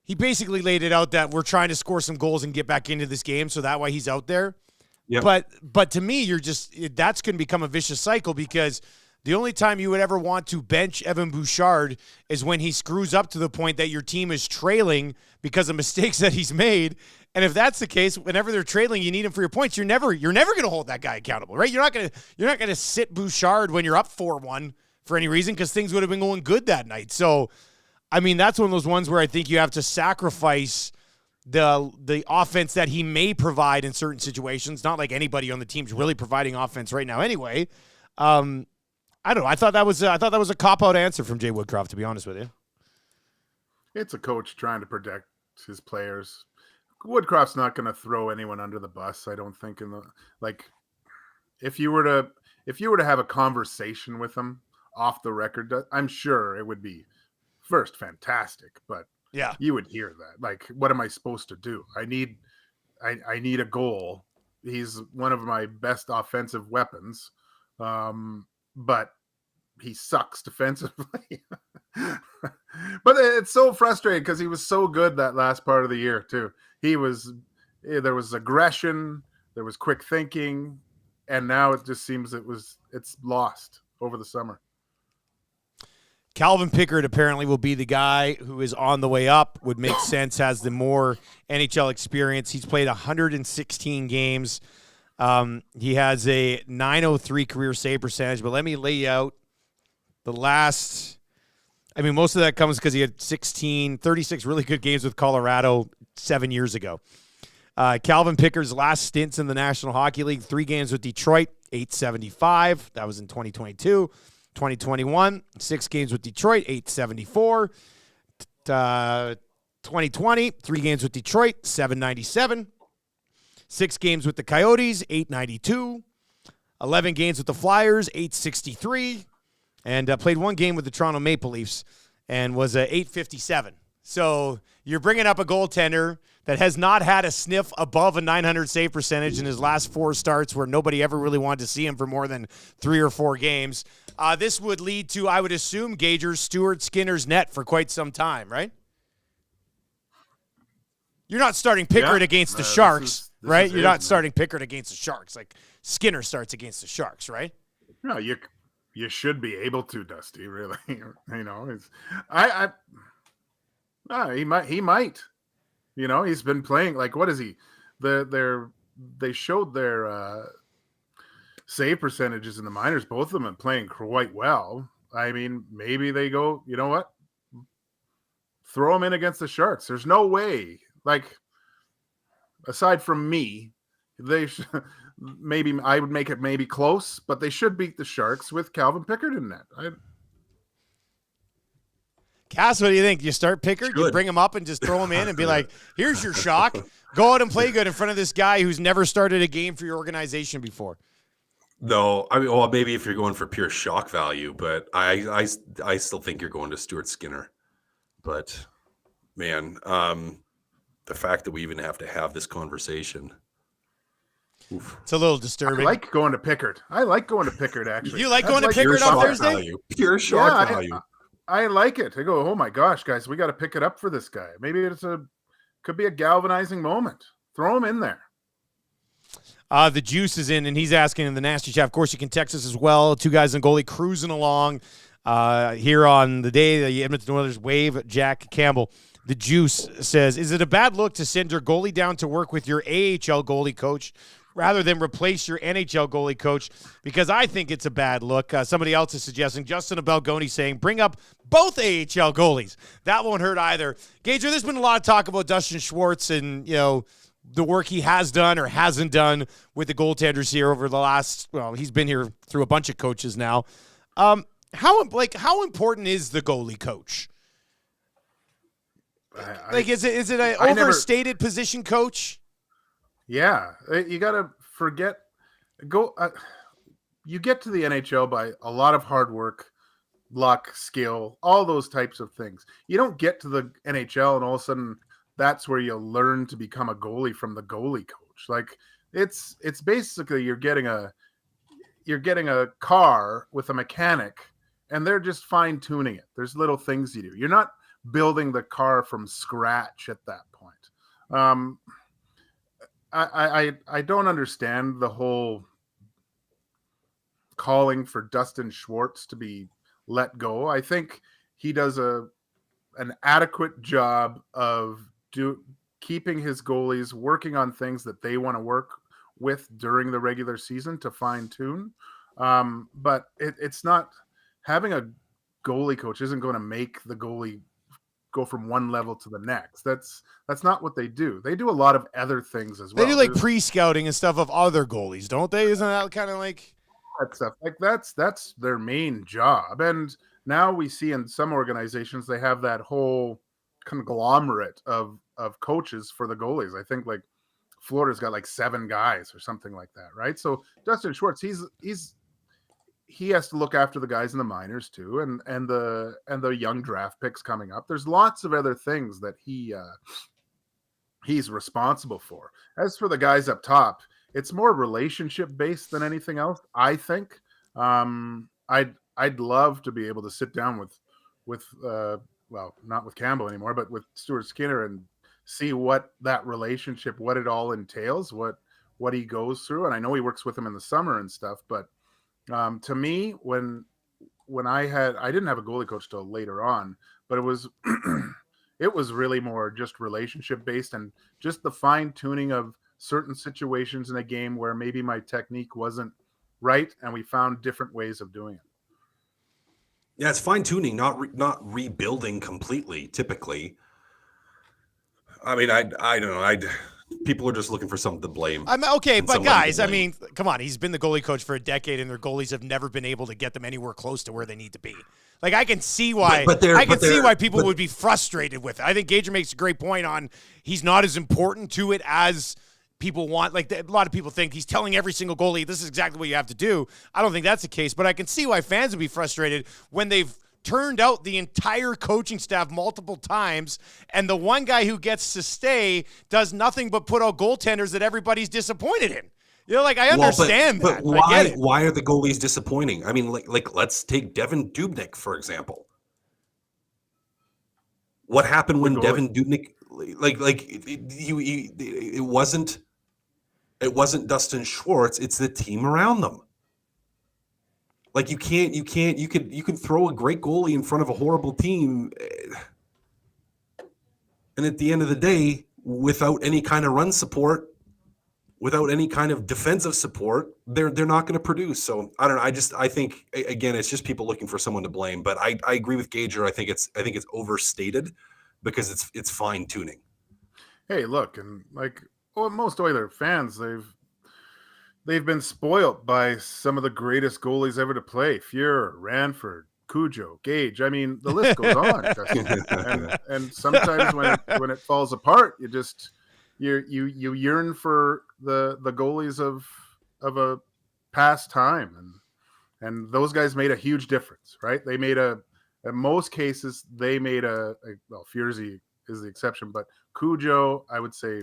he basically laid it out that we're trying to score some goals and get back into this game, so that why he's out there. Yeah. But to me, that's going to become a vicious cycle because the only time you would ever want to bench Evan Bouchard is when he screws up to the point that your team is trailing because of mistakes that he's made. And if that's the case, whenever they're trailing, you need him for your points. You're never going to hold that guy accountable, right? You're not going to sit Bouchard when you're up 4-1 for any reason because things would have been going good that night. So, I mean, that's one of those ones where I think you have to sacrifice the offense that he may provide in certain situations. Not like anybody on the team's really providing offense right now anyway. I don't know. I thought that was a cop-out answer from Jay Woodcroft, to be honest with you. It's a coach trying to protect his players. Woodcroft's not going to throw anyone under the bus, I don't think. If you were to have a conversation with him off the record, I'm sure it would be first fantastic, but yeah, you would hear that. Like, what am I supposed to do? I need a goal. He's one of my best offensive weapons, but he sucks defensively. But it's so frustrating because he was so good that last part of the year too. There was aggression, there was quick thinking, and now it just seems it's lost over the summer. Calvin Pickard apparently will be the guy who is on the way up. Would make sense, has the more NHL experience. He's played 116 games. He has a .903 career save percentage, but let me lay out the last. I mean, most of that comes because he had 36 really good games with Colorado 7 years ago. Calvin Pickard's last stints in the National Hockey League, 3 games with Detroit, .875. That was in 2022. 2021, 6 games with Detroit, .874. 2020, 3 games with Detroit, .797. 6 games with the Coyotes, .892. 11 games with the Flyers, .863. And played 1 game with the Toronto Maple Leafs and was .857. So you're bringing up a goaltender that has not had a sniff above a .900 save percentage in his last 4 starts where nobody ever really wanted to see him for more than 3 or 4 games. This would lead to, I would assume, Gager's, Stewart, Skinner's net for quite some time, right? You're not starting Pickard against the Sharks, right? You're not starting Pickard against the Sharks. Like Skinner starts against the Sharks, right? No, you should be able to, Dusty, really. You know, he might. You know, he's been playing, like, what is he? They showed their save percentages in the minors. Both of them are playing quite well. I mean, maybe they go, you know what? Throw him in against the Sharks. There's no way. Like, aside from me, they should, maybe I would make it maybe close, but they should beat the Sharks with Calvin Pickard in net. Cass, what do you think? You start Pickard, you bring him up and just throw him in and be like, here's your shock. Go out and play good in front of this guy who's never started a game for your organization before. No, I mean, well, maybe if you're going for pure shock value, but I still think you're going to Stuart Skinner. But, man, the fact that we even have to have this conversation. Oof. It's a little disturbing. I like going to Pickard. Actually. You like going to Pickard on Thursday? Value. Pure shock value. I like it. I go, oh my gosh, guys, we got to pick it up for this guy. Maybe could be a galvanizing moment. Throw him in there. The Juice is in, and he's asking in the Nasty Chat. Of course, you can text us as well. 2 guys and goalie cruising along here on the day the Edmonton Oilers waive Jack Campbell. The Juice says, is it a bad look to send your goalie down to work with your AHL goalie coach rather than replace your NHL goalie coach? Because I think it's a bad look. Somebody else is suggesting, Justin Abelgoni saying, bring up both AHL goalies. That won't hurt either. Gager, there's been a lot of talk about Dustin Schwartz and, you know, the work he has done or hasn't done with the goaltenders here over the last, well, he's been here through a bunch of coaches now. How important is the goalie coach? Is it an overstated position, coach? Yeah, you got to forget. You get to the NHL by a lot of hard work, luck, skill, all those types of things. You don't get to the NHL and all of a sudden that's where you'll learn to become a goalie from the goalie coach. Like it's basically you're getting a car with a mechanic and they're just fine tuning it. There's little things you do. You're not building the car from scratch at that point. I don't understand the whole calling for Dustin Schwartz to be let go. I think he does an adequate job of keeping his goalies working on things that they want to work with during the regular season to fine tune. But it's not, having a goalie coach isn't going to make the goalie go from one level to the next. That's not what they do. They do a lot of other things as well. They do like pre-scouting and stuff of other goalies, don't they? Isn't that kind of like? that stuff. Like that's their main job. And now we see in some organizations they have that whole conglomerate of coaches for the goalies. I think like Florida's got like 7 guys or something like that, right? So Dustin Schwartz, he has to look after the guys in the minors too, and the young draft picks coming up. There's lots of other things that he's responsible for. As for the guys up top, it's more relationship based than anything else, I think. I'd love to be able to sit down with well, not with Campbell anymore, but with Stuart Skinner and see what that relationship, what it all entails, what he goes through. And I know he works with him in the summer and stuff, but to me, when I didn't have a goalie coach till later on, but it was it was really more just relationship based and just the fine tuning of certain situations in a game where maybe my technique wasn't right, and we found different ways of doing it. Yeah, it's fine tuning, not rebuilding completely. Typically, I mean, I don't know. People are just looking for something to blame. I'm okay, but guys, I mean, come on. He's been the goalie coach for a decade, and their goalies have never been able to get them anywhere close to where they need to be. Like, I can see why. See why people would be frustrated with it. I think Gage makes a great point on he's not as important to it as people want. Like, a lot of people think he's telling every single goalie this is exactly what you have to do. I don't think that's the case, but I can see why fans would be frustrated when they've turned out the entire coaching staff multiple times, and the one guy who gets to stay does nothing but put out goaltenders that everybody's disappointed in. You know, like, I understand that. But why are the goalies disappointing? I mean, like let's take Devin Dubnyk, for example. What happened when Devin Dubnyk, it wasn't Dustin Schwartz, it's the team around them. Like, you could throw a great goalie in front of a horrible team, and at the end of the day, without any kind of run support, without any kind of defensive support, they're not going to produce. So I don't know. I think again, it's just people looking for someone to blame. But I agree with Gager. I think it's overstated because it's fine tuning. Hey, look, and like most Oiler fans, they've been spoiled by some of the greatest goalies ever to play: Fuhrer, Ranford, Cujo, Gage. I mean, the list goes on. and sometimes when it falls apart, you yearn for the goalies of a past time, and those guys made a huge difference, right? They made in most cases well, Furzy is the exception, but Cujo, I would say,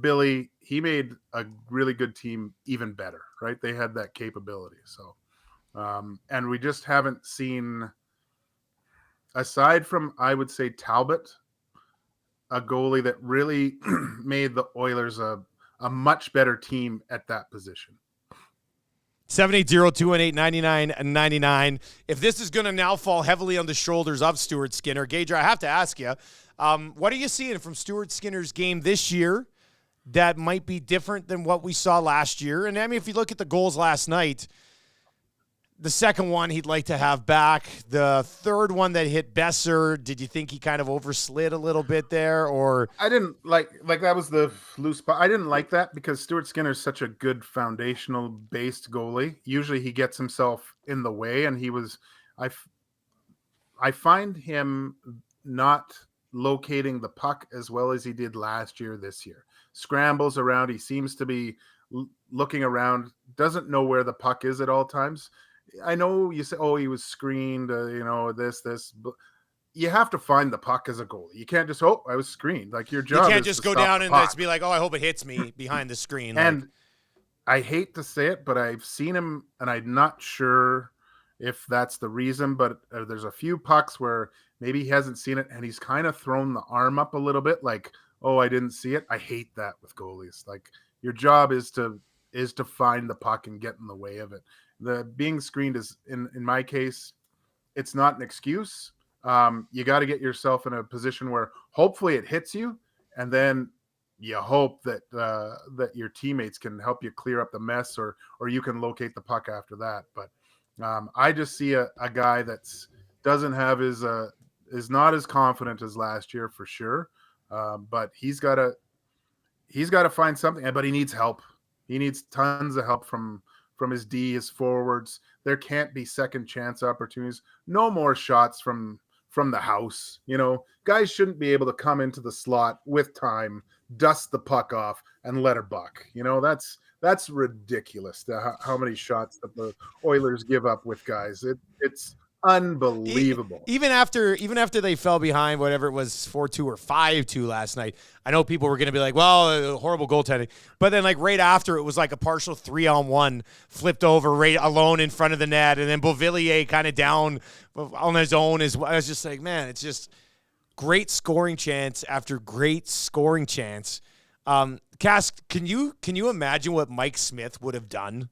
Billy, he made a really good team even better, right? They had that capability. So, and we just haven't seen, aside from, I would say, Talbot, a goalie that really made the Oilers a much better team at that position. 780-218-9999. If this is going to now fall heavily on the shoulders of Stuart Skinner, Gager, I have to ask you, what are you seeing from Stuart Skinner's game this year that might be different than what we saw last year? And I mean, if you look at the goals last night, the second one he'd like to have back. The third one that hit Besser, did you think he kind of overslid a little bit there? Or I didn't like that was the loose spot. I didn't like that because Stuart Skinner is such a good foundational based goalie. Usually he gets himself in the way, and I find him not locating the puck as well as he did last year this year. Scrambles around. He seems to be looking around, doesn't know where the puck is at all times. I know you say, oh, he was screened, this, but you have to find the puck as a goalie. You can't just, I was screened. Like, your job you can't is just to go stop down the and puck. just be like, oh, I hope it hits me behind the screen. And I hate to say it, but I've seen him, and I'm not sure if that's the reason, but there's a few pucks where maybe he hasn't seen it, and he's kind of thrown the arm up a little bit, like, oh, I didn't see it. I hate that with goalies. Like, your job is to find the puck and get in the way of it. The being screened is, in my case, it's not an excuse. You got to get yourself in a position where hopefully it hits you, and then you hope that that your teammates can help you clear up the mess, or you can locate the puck after that. But I just see a guy that's doesn't have is not as confident as last year for sure. But he's got to find something, but he needs help. He needs tons of help from from his D, his forwards. There can't be second chance opportunities. No more shots from the house. You know, guys shouldn't be able to come into the slot with time, dust the puck off, and let her buck. You know, that's ridiculous. How many shots that the Oilers give up with guys. It's unbelievable. Even after they fell behind, whatever it was, 4-2 or 5-2 last night, I know people were going to be like, well, horrible goaltending. But then like right after, it was like a partial 3-on-1 flipped over right alone in front of the net. And then Beauvillier kind of down on his own. I was just like, man, it's just great scoring chance after great scoring chance. Cass, can you imagine what Mike Smith would have done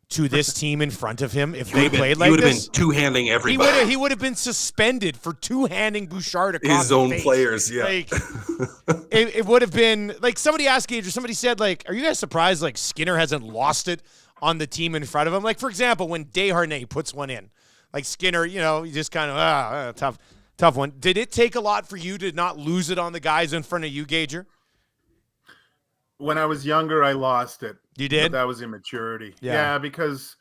to this team in front of him if they played like this? He would have been two-handing everybody. He would have been suspended for two-handing Bouchard across his own the face. players, yeah. Like, it would have been, like somebody asked Gage, or somebody said, like, are you guys surprised, like, Skinner hasn't lost it on the team in front of him? Like, for example, when Desharnais puts one in, like Skinner, you know, you just kind of, tough one. Did it take a lot for you to not lose it on the guys in front of you, Gager? When I was younger, I lost it. You did? But that was immaturity. Yeah, because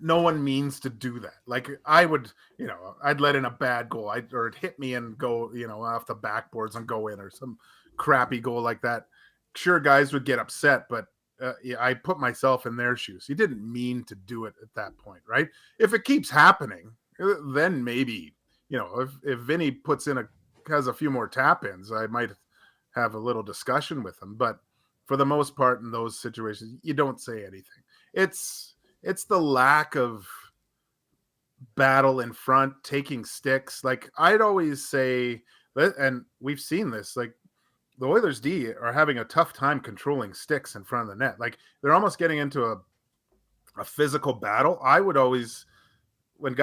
no one means to do that. Like I would, you know, I'd let in a bad goal, or it hit me and go, you know, off the backboards and go in, or some crappy goal like that. Sure, guys would get upset, but I put myself in their shoes. You didn't mean to do it at that point, right? If it keeps happening, then maybe, you know, if Vinny has a few more tap-ins, I might have a little discussion with him. But for the most part, in those situations, you don't say anything. It's the lack of battle in front, taking sticks. Like I'd always say, and we've seen this, like the Oilers D are having a tough time controlling sticks in front of the net. Like they're almost getting into a physical battle. I would always, when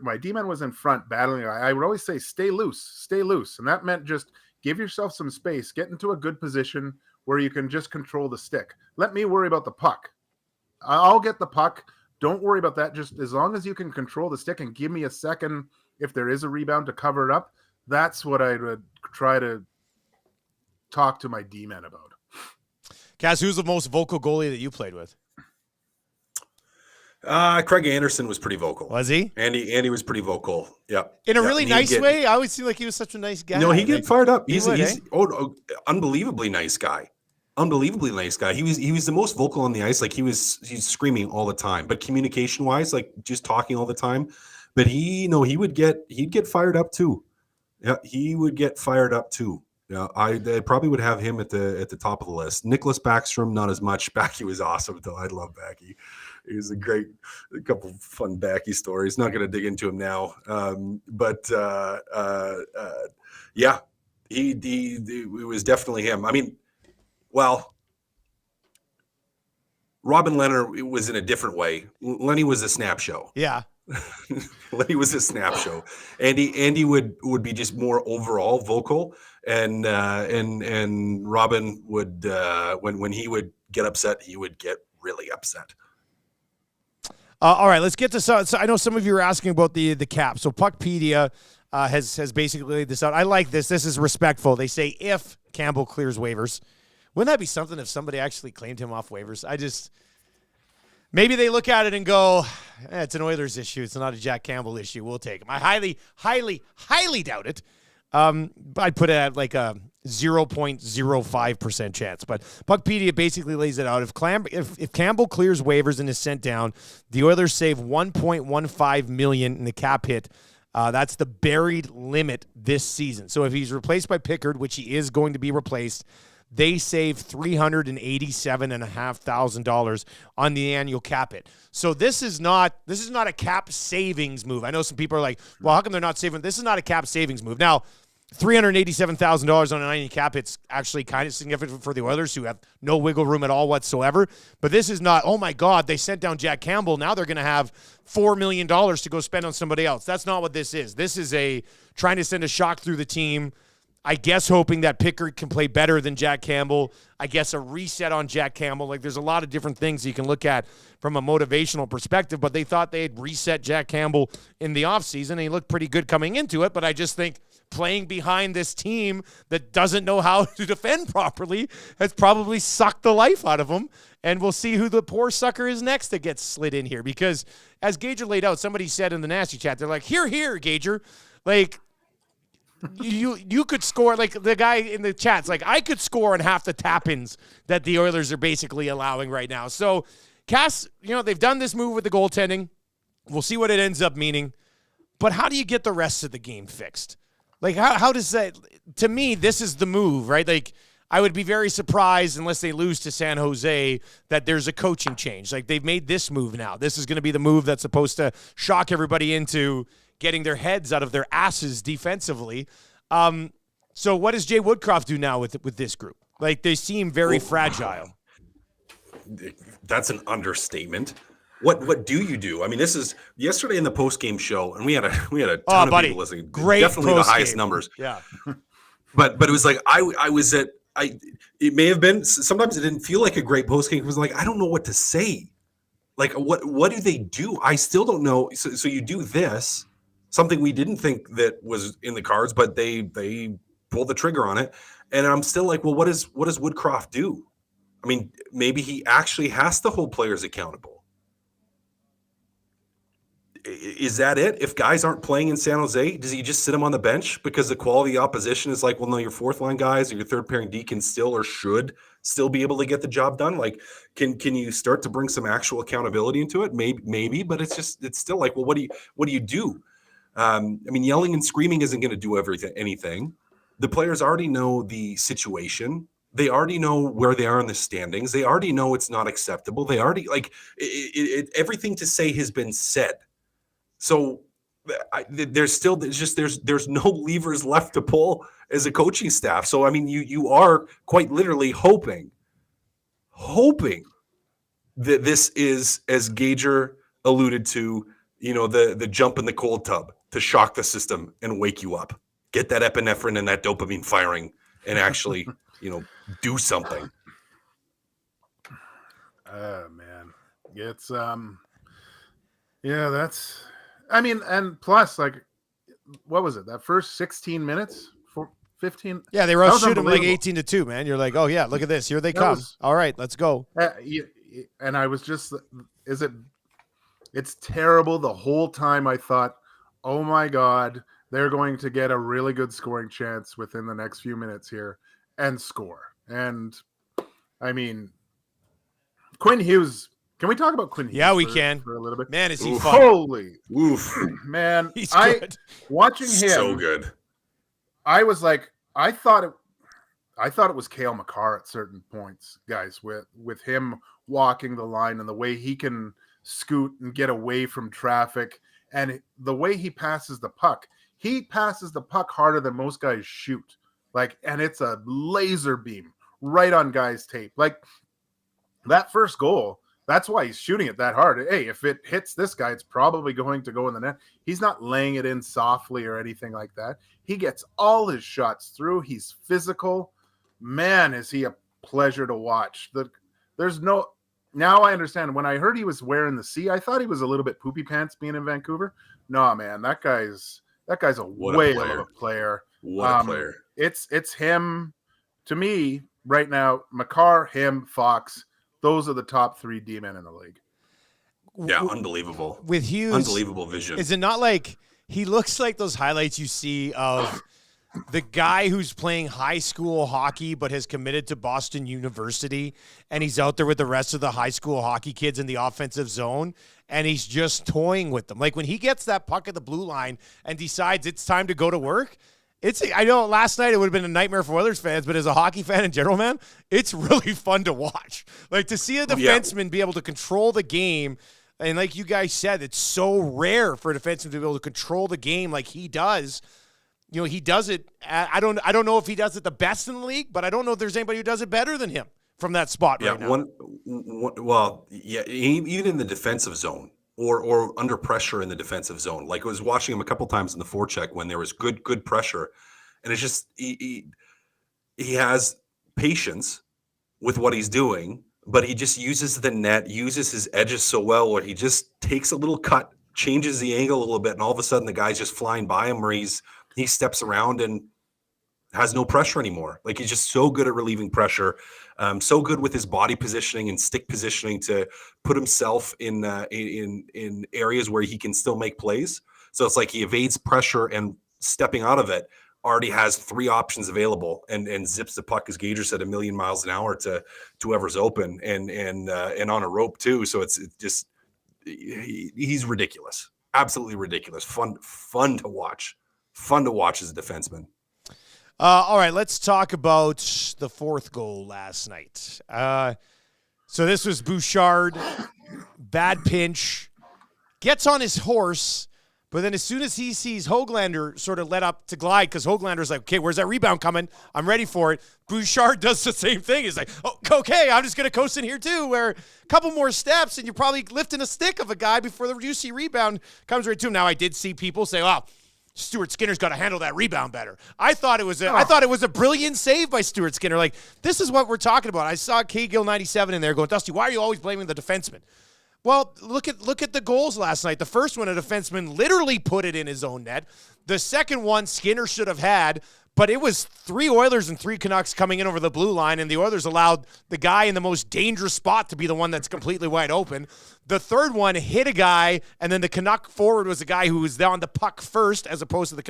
my D-man was in front battling, I would always say, stay loose. And that meant just give yourself some space, get into a good position where you can just control the stick. Let me worry about the puck. I'll get the puck. Don't worry about that. Just as long as you can control the stick and give me a second, if there is a rebound, to cover it up. That's what I would try to talk to my D-men about. Cass, who's the most vocal goalie that you played with? Craig Anderson was pretty vocal. Was he? Andy was pretty vocal. Yeah. In a really nice way? I always seem like he was such a nice guy. No, he get fired up. He's would, unbelievably nice guy. Unbelievably nice guy. He was the most vocal on the ice. Like he's screaming all the time, but communication wise, like just talking all the time. But he'd get fired up too. Yeah, he would get fired up too. Yeah, I probably would have him at the top of the list. Nicholas Backstrom, not as much. Backy was awesome though. I love Backy. He was a couple fun Backy stories. Not going to dig into him now, yeah, it was definitely him. I mean, well, Robin Leonard was in a different way. Lenny was a snap show. Yeah. Lenny was a snap show. Andy would be just more overall vocal, and Robin would when he would get upset, he would get really upset. All right, let's get to so I know some of you are asking about the cap. So Puckpedia has basically laid this out. I like this. This is respectful. They say if Campbell clears waivers. Wouldn't that be something if somebody actually claimed him off waivers? Maybe they look at it and go, it's an Oilers issue. It's not a Jack Campbell issue. We'll take him. I highly, highly, highly doubt it. I'd put it at like a 0.05% chance. But Puckpedia basically lays it out. If Campbell clears waivers and is sent down, the Oilers save $1.15 million in the cap hit. That's the buried limit this season. So if he's replaced by Pickard, which he is going to be replaced, they save $387,500 on the annual cap hit. So this is not a cap savings move. I know some people are like, well, how come they're not saving? This is not a cap savings move. Now, $387,000 on an annual cap hit's actually kind of significant for the Oilers, who have no wiggle room at all whatsoever. But this is not, oh my God, they sent down Jack Campbell. Now they're going to have $4 million to go spend on somebody else. That's not what this is. This is trying to send a shock through the team. I guess hoping that Pickard can play better than Jack Campbell. I guess a reset on Jack Campbell. Like, there's a lot of different things you can look at from a motivational perspective, but they thought they'd reset Jack Campbell in the offseason, and he looked pretty good coming into it. But I just think playing behind this team that doesn't know how to defend properly has probably sucked the life out of him. And we'll see who the poor sucker is next that gets slid in here. Because as Gager laid out, somebody said in the Nasty Chat, they're like, here, Gager. Like, you could score, like the guy in the chat's like, I could score on half the tap-ins that the Oilers are basically allowing right now. So, Cass, they've done this move with the goaltending. We'll see what it ends up meaning. But how do you get the rest of the game fixed? Like, how does that, to me, this is the move, right? Like, I would be very surprised unless they lose to San Jose that there's a coaching change. Like, they've made this move now. This is going to be the move that's supposed to shock everybody into getting their heads out of their asses defensively. So what does Jay Woodcroft do now with this group? Like, they seem very fragile. That's an understatement. What do you do? I mean, this is yesterday in the post-game show, and we had a ton of people listening. Great, definitely the highest numbers. Yeah, but it was like I was at it may have been, sometimes it didn't feel like a great post-game. It was like, I don't know what to say. Like, what do they do? I still don't know. So you do this, something we didn't think that was in the cards, but they pulled the trigger on it. And I'm still like, well, what does Woodcroft do? I mean, maybe he actually has to hold players accountable. Is that it? If guys aren't playing in San Jose, does he just sit them on the bench because the quality of opposition is like, well, no, your fourth line guys or your third pairing D can still or should still be able to get the job done? Like, can you start to bring some actual accountability into it? Maybe, but it's still like, well, what do you do? I mean, yelling and screaming isn't going to do anything. The players already know the situation. They already know where they are in the standings. They already know it's not acceptable. They already everything to say has been said. So there's no levers left to pull as a coaching staff. So, I mean, you are quite literally hoping that this is, as Gager alluded to, the jump in the cold tub to shock the system and wake you up, get that epinephrine and that dopamine firing and actually, do something. Man, it's, that's, I mean, and plus, like, what was it? That first 16 minutes for 15? Yeah, they were shooting like 18-2, man. You're like, oh yeah, look at this. Here they come. All right, let's go. And I was just, it's terrible. The whole time I thought, oh my God, they're going to get a really good scoring chance within the next few minutes here and score. And I mean, Quinn Hughes. Can we talk about Quinn Hughes? Yeah, we can. For a little bit. Man, is he fun. Holy. Oof. Man, he's good. Watching him. So good. I was like, I thought it was Cale Makar at certain points, guys, with him walking the line and the way he can scoot and get away from traffic and the way he passes the puck. He passes the puck harder than most guys shoot. Like, and it's a laser beam right on guys' tape. Like, that first goal, that's why he's shooting it that hard. Hey, if it hits this guy, it's probably going to go in the net. He's not laying it in softly or anything like that. He gets all his shots through. He's physical. Man, is he a pleasure to watch. Now I understand. When I heard he was wearing the C, I thought he was a little bit poopy pants being in Vancouver. No, man, that guy's a way of a player. What a player. It's him to me right now. Makar, him, Fox. Those are the top three D-men in the league. Yeah, unbelievable. With Hughes, unbelievable vision. Is it not like he looks like those highlights you see of the guy who's playing high school hockey but has committed to Boston University, and he's out there with the rest of the high school hockey kids in the offensive zone, and he's just toying with them. Like when he gets that puck at the blue line and decides it's time to go to work, I know last night it would have been a nightmare for Oilers fans, but as a hockey fan in general, man, it's really fun to watch. Like to see a defenseman be able to control the game, and like you guys said, it's so rare for a defenseman to be able to control the game like he does. He does it. I don't know if he does it the best in the league, but I don't know if there's anybody who does it better than him from that spot right now. Even in the defensive zone. Or under pressure in the defensive zone. Like I was watching him a couple times in the forecheck when there was good pressure. And it's just he has patience with what he's doing, but he just uses the net, uses his edges so well, where he just takes a little cut, changes the angle a little bit, and all of a sudden the guy's just flying by him, where he steps around and has no pressure anymore. Like, he's just so good at relieving pressure, so good with his body positioning and stick positioning to put himself in areas where he can still make plays. So it's like he evades pressure, and stepping out of it already has 3 options available, and zips the puck, as Gager said, 1,000,000 miles an hour to whoever's open, and on a rope too. So it's just he's ridiculous, absolutely ridiculous. Fun to watch as a defenseman. All right, let's talk about the 4th goal last night. So this was Bouchard, bad pinch, gets on his horse, but then as soon as he sees Höglander sort of let up to glide, because Höglander's like, okay, where's that rebound coming? I'm ready for it. Bouchard does the same thing. He's like, oh, okay, I'm just going to coast in here too, where a couple more steps and you're probably lifting a stick of a guy before the juicy rebound comes right to him. Now, I did see people say, wow, Stuart Skinner's got to handle that rebound better. I thought it was a brilliant save by Stuart Skinner. Like, this is what we're talking about. I saw K-Gill 97 in there going, Dusty, why are you always blaming the defenseman? Well, look at the goals last night. The first one, a defenseman literally put it in his own net. The second one, Skinner should have had, but it was 3 Oilers and 3 Canucks coming in over the blue line, and the Oilers allowed the guy in the most dangerous spot to be the one that's completely wide open. The third one hit a guy, and then the Canuck forward was a guy who was on the puck first, as opposed to the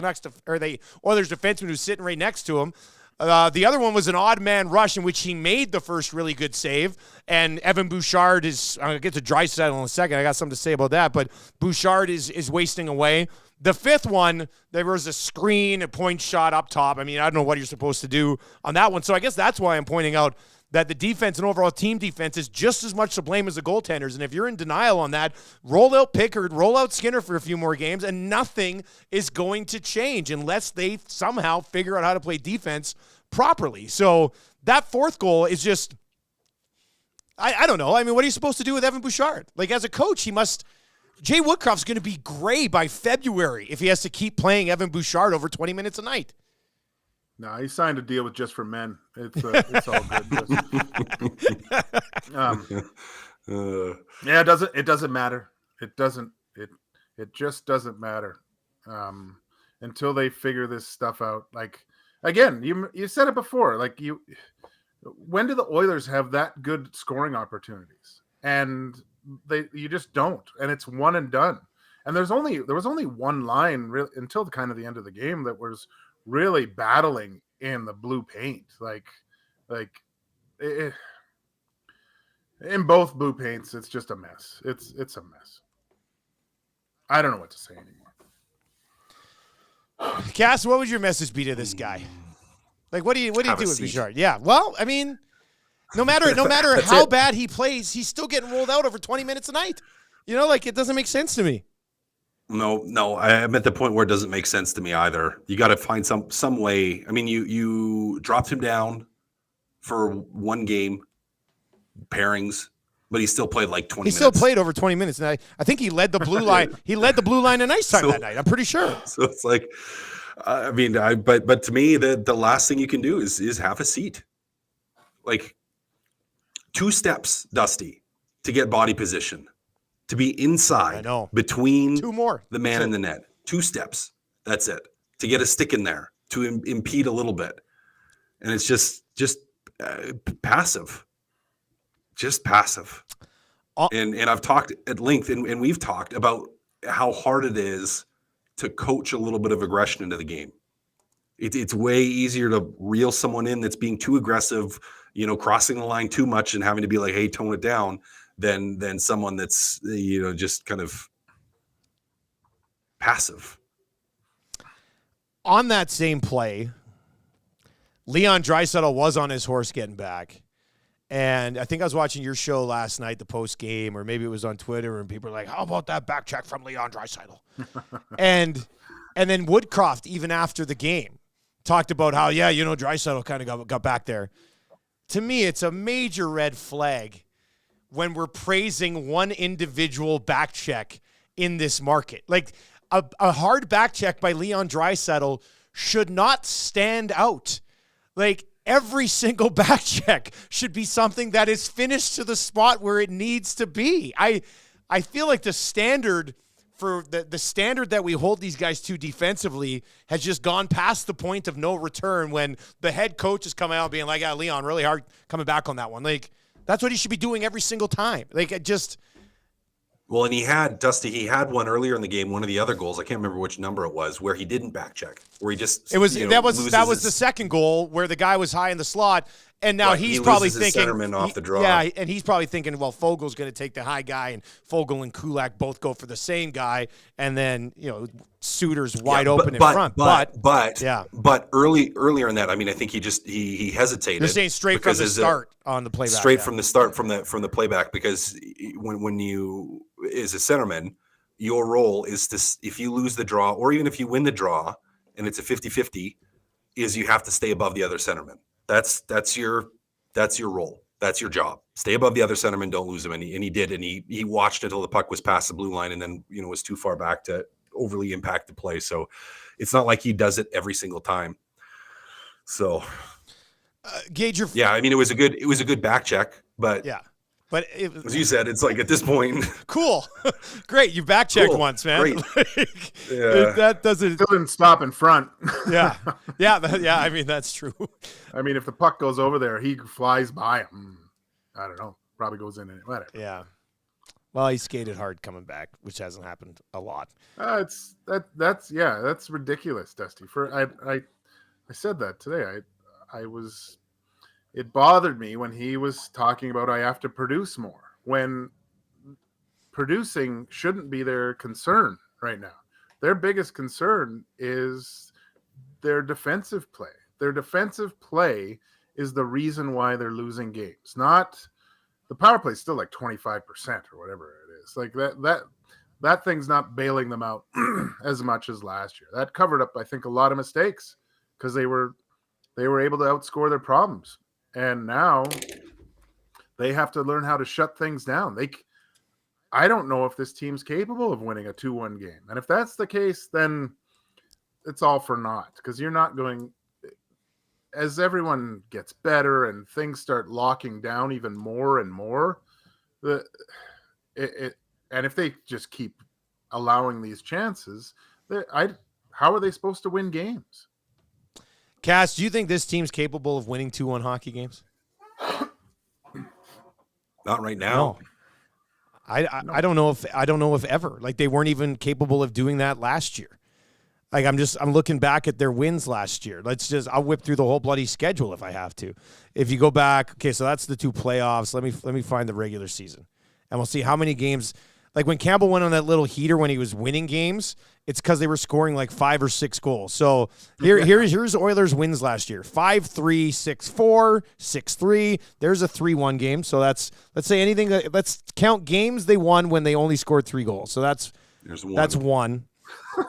Oilers defenseman who's sitting right next to him. The other one was an odd man rush in which he made the first really good save. And Evan Bouchard is, I'm going to get to Draisaitl in a second. I got something to say about that. But Bouchard is wasting away. The 5th one, there was a screen, a point shot up top. I mean, I don't know what you're supposed to do on that one. So I guess that's why I'm pointing out that the defense and overall team defense is just as much to blame as the goaltenders. And if you're in denial on that, roll out Pickard, roll out Skinner for a few more games, and nothing is going to change unless they somehow figure out how to play defense properly. So that 4th goal is just, I don't know. I mean, what are you supposed to do with Evan Bouchard? Like, as a coach, Jay Woodcroft's going to be gray by February if he has to keep playing Evan Bouchard over 20 minutes a night. No, he signed a deal with Just for Men. It's all good. Yeah, it doesn't matter. It just doesn't matter until they figure this stuff out. Like, again, you said it before. Like, when do the Oilers have that good scoring opportunities? And you just don't. And it's one and done. And there was only one line until kind of the end of the game that was really battling in the blue paint, in both blue paints. It's just a mess. It's a mess. I don't know what to say anymore. Cass, what would your message be to this guy? Like, what do you do with Bouchard? Yeah, well, I mean, no matter how bad he plays, he's still getting rolled out over 20 minutes a night. You know, like, it doesn't make sense to me. No, I'm at the point where it doesn't make sense to me either. You got to find some way. I mean, you dropped him down for 1 game pairings, but he still played like 20 minutes. He still played over 20 minutes. And I think he led the blue line. He led the blue line in ice time that night. I'm pretty sure. So it's like, I mean, but to me, the last thing you can do is have a seat. Like, 2 steps, Dusty, to get body position. To be inside, between 2 more. The man and the net. 2 steps. That's it. To get a stick in there, to impede a little bit. And it's just passive. Just passive. And I've talked at length, and we've talked about how hard it is to coach a little bit of aggression into the game. It's way easier to reel someone in that's being too aggressive, crossing the line too much and having to be like, hey, tone it down, than someone that's, just kind of passive. On that same play, Leon Draisaitl was on his horse getting back. And I think I was watching your show last night, the post game, or maybe it was on Twitter, and people were like, how about that back check from Leon Draisaitl? and then Woodcroft, even after the game, talked about how, Draisaitl kind of got back there. To me, it's a major red flag when we're praising one individual back check in this market. Like, a hard back check by Leon Draisaitl should not stand out. Like, every single back check should be something that is finished to the spot where it needs to be. I feel like the standard for the standard that we hold these guys to defensively has just gone past the point of no return when the head coach is coming out being like, Leon, really hard coming back on that one. Like, that's what he should be doing every single time. Like, it just... Well, and he had one earlier in the game, one of the other goals, I can't remember which number it was, where he didn't back check, where he just that was the second goal where the guy was high in the slot, and now he's probably thinking centerman off the draw. Yeah, and he's probably thinking, well, Fogel's going to take the high guy, and Fogel and Kulak both go for the same guy, and then Suter's wide open in front. But earlier in that, I mean, I think he hesitated. You're saying straight from the start on the playback. Straight from the start from the playback, because when you is a centerman, your role is to, if you lose the draw or even if you win the draw and it's a 50-50, is you have to stay above the other centerman. That's your role. That's your job. Stay above the other centerman, don't lose him. And he did, and he watched until the puck was past the blue line and then was too far back to overly impact the play. So it's not like he does it every single time. So Gage, I mean, it was a good back check, but yeah. But as you said, it's like at this point, cool, great. You back checked once, man. Great. That doesn't Still didn't stop in front. yeah. I mean, that's true. I mean, if the puck goes over there, he flies by him. I don't know. Probably goes in it. Whatever. Yeah. Well, he skated hard coming back, which hasn't happened a lot. That's ridiculous, Dusty. I said that today. It bothered me when he was talking about I have to produce more, when producing shouldn't be their concern right now. Their biggest concern is their defensive play. Their defensive play is the reason why they're losing games. Not the power play is still like 25% or whatever it is. Like that thing's not bailing them out as much as last year. That covered up, I think, a lot of mistakes because they were able to outscore their problems. And now they have to learn how to shut things down. I don't know if this team's capable of winning a 2-1 game. And if that's the case, then it's all for naught, because you're not going – as everyone gets better and things start locking down even more and more, and if they just keep allowing these chances, how are they supposed to win games? Cass, do you think this team's capable of winning 2-1 hockey games? Not right now. No. I don't know if ever. Like, they weren't even capable of doing that last year. Like, I'm looking back at their wins last year. I'll whip through the whole bloody schedule if I have to. If you go back, okay, so that's the 2 playoffs. Let me find the regular season, and we'll see how many games. Like, when Campbell went on that little heater when he was winning games, it's because they were scoring like 5 or 6 goals. So here's Oilers' wins last year: 5-3, 6-4, 6-3. There's a 3-1 game. So let's say anything. Let's count games they won when they only scored 3 goals. So that's 1.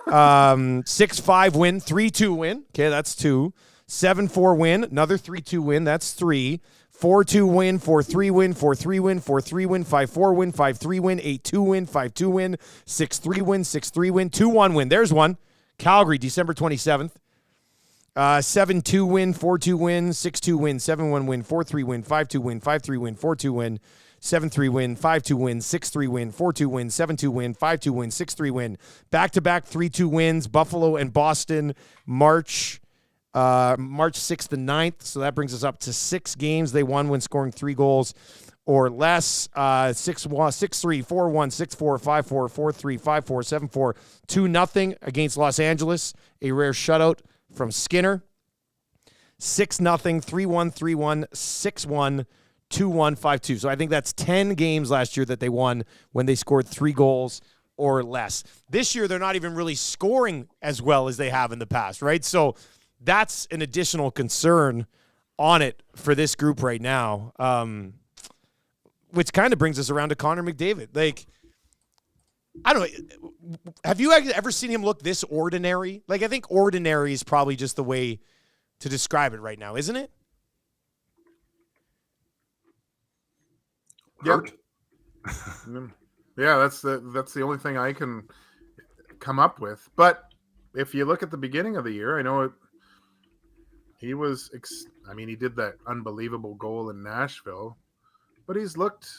6-5 win, 3-2 win. Okay, that's 2. 7-4 win, another 3-2 win. That's 3. 4-2 win, 4-3 win, 4-3 win, 4-3 win, 5-4 win, 5-3 win, 8-2 win, 5-2 win, 6-3 win, 6-3 win, 2-1 win. There's one. Calgary, December 27th. 7-2 win, 4-2 win, 6-2 win, 7-1 win, 4-3 win, 5-2 win, 5-3 win, 4-2 win, 7-3 win, 5-2 win, 6-3 win, 4-2 win, 7-2 win, 5-2 win, 6-3 win. Back-to-back 3-2 wins, Buffalo and Boston, March 6th and 9th. So that brings us up to 6 games they won when scoring 3 goals or less. 6-3, 4-1, 6-4, 5-4, 4-3, 5-4, 7-4, 2-0 against Los Angeles. A rare shutout from Skinner. 6-0, 3-1, 3-1, 6-1, 2-1, 5-2. So I think that's 10 games last year that they won when they scored 3 goals or less. This year, they're not even really scoring as well as they have in the past, right? So that's an additional concern on it for this group right now, which kind of brings us around to Connor McDavid. Like, I don't know. Have you ever seen him look this ordinary? Like, I think ordinary is probably just the way to describe it right now, isn't it? Yep. Yeah, that's the only thing I can come up with. But if you look at the beginning of the year, I know he was. He did that unbelievable goal in Nashville, but he's looked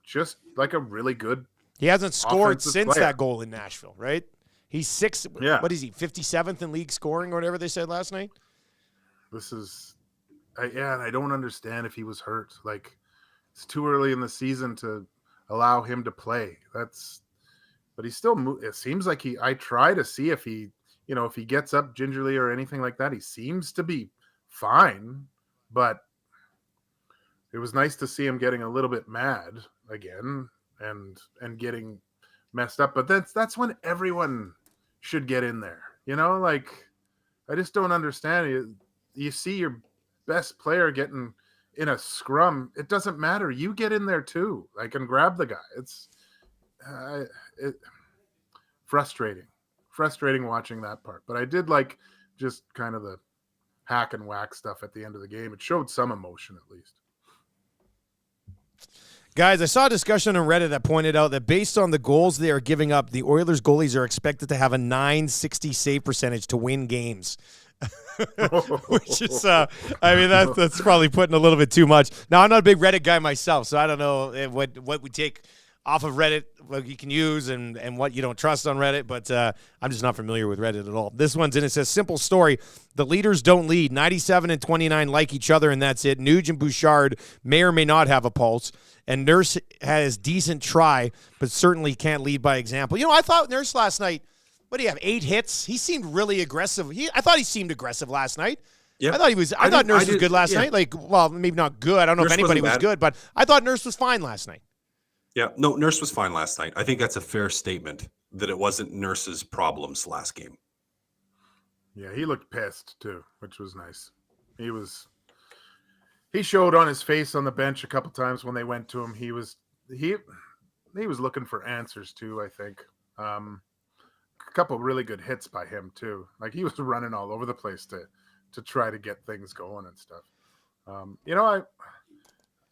just like a really good. He hasn't scored offensive since player. that goal in Nashville, right? He's six. Yeah. What is he? 57th in league scoring or whatever they said last night. This is, and I don't understand if he was hurt. Like, it's too early in the season to allow him to play. But he's still. It seems like I try to see if he, if he gets up gingerly or anything like that. He seems to be fine, but it was nice to see him getting a little bit mad again and getting messed up. But that's when everyone should get in there. Like, I just don't understand. You see your best player getting in a scrum. It doesn't matter. You get in there too. Like, and grab the guy. It's frustrating watching that part. But I did like just kind of the hack and whack stuff at the end of the game. It showed some emotion at least. Guys, I saw a discussion on Reddit that pointed out that based on the goals they are giving up, the Oilers goalies are expected to have a .960 save percentage to win games. Which is, that's probably putting a little bit too much. Now, I'm not a big Reddit guy myself, so I don't know what we take off of Reddit, what you can use and what you don't trust on Reddit, but I'm just not familiar with Reddit at all. This one's in. It says, simple story. The leaders don't lead. 97 and 29 like each other, and that's it. Nuge and Bouchard may or may not have a pulse, and Nurse has decent try, but certainly can't lead by example. I thought Nurse last night, what do you have, 8 hits? He seemed really aggressive. I thought he seemed aggressive last night. Yeah. I thought Nurse was good last night. Like, well, maybe not good. I don't know if anybody was good, but I thought Nurse was fine last night. Yeah, no, Nurse was fine last night. I think that's a fair statement that it wasn't Nurse's problems last game. Yeah, he looked pissed too, which was nice. He showed on his face on the bench a couple times when they went to him. He was looking for answers too, I think. A couple really good hits by him too. Like, he was running all over the place to try to get things going and stuff.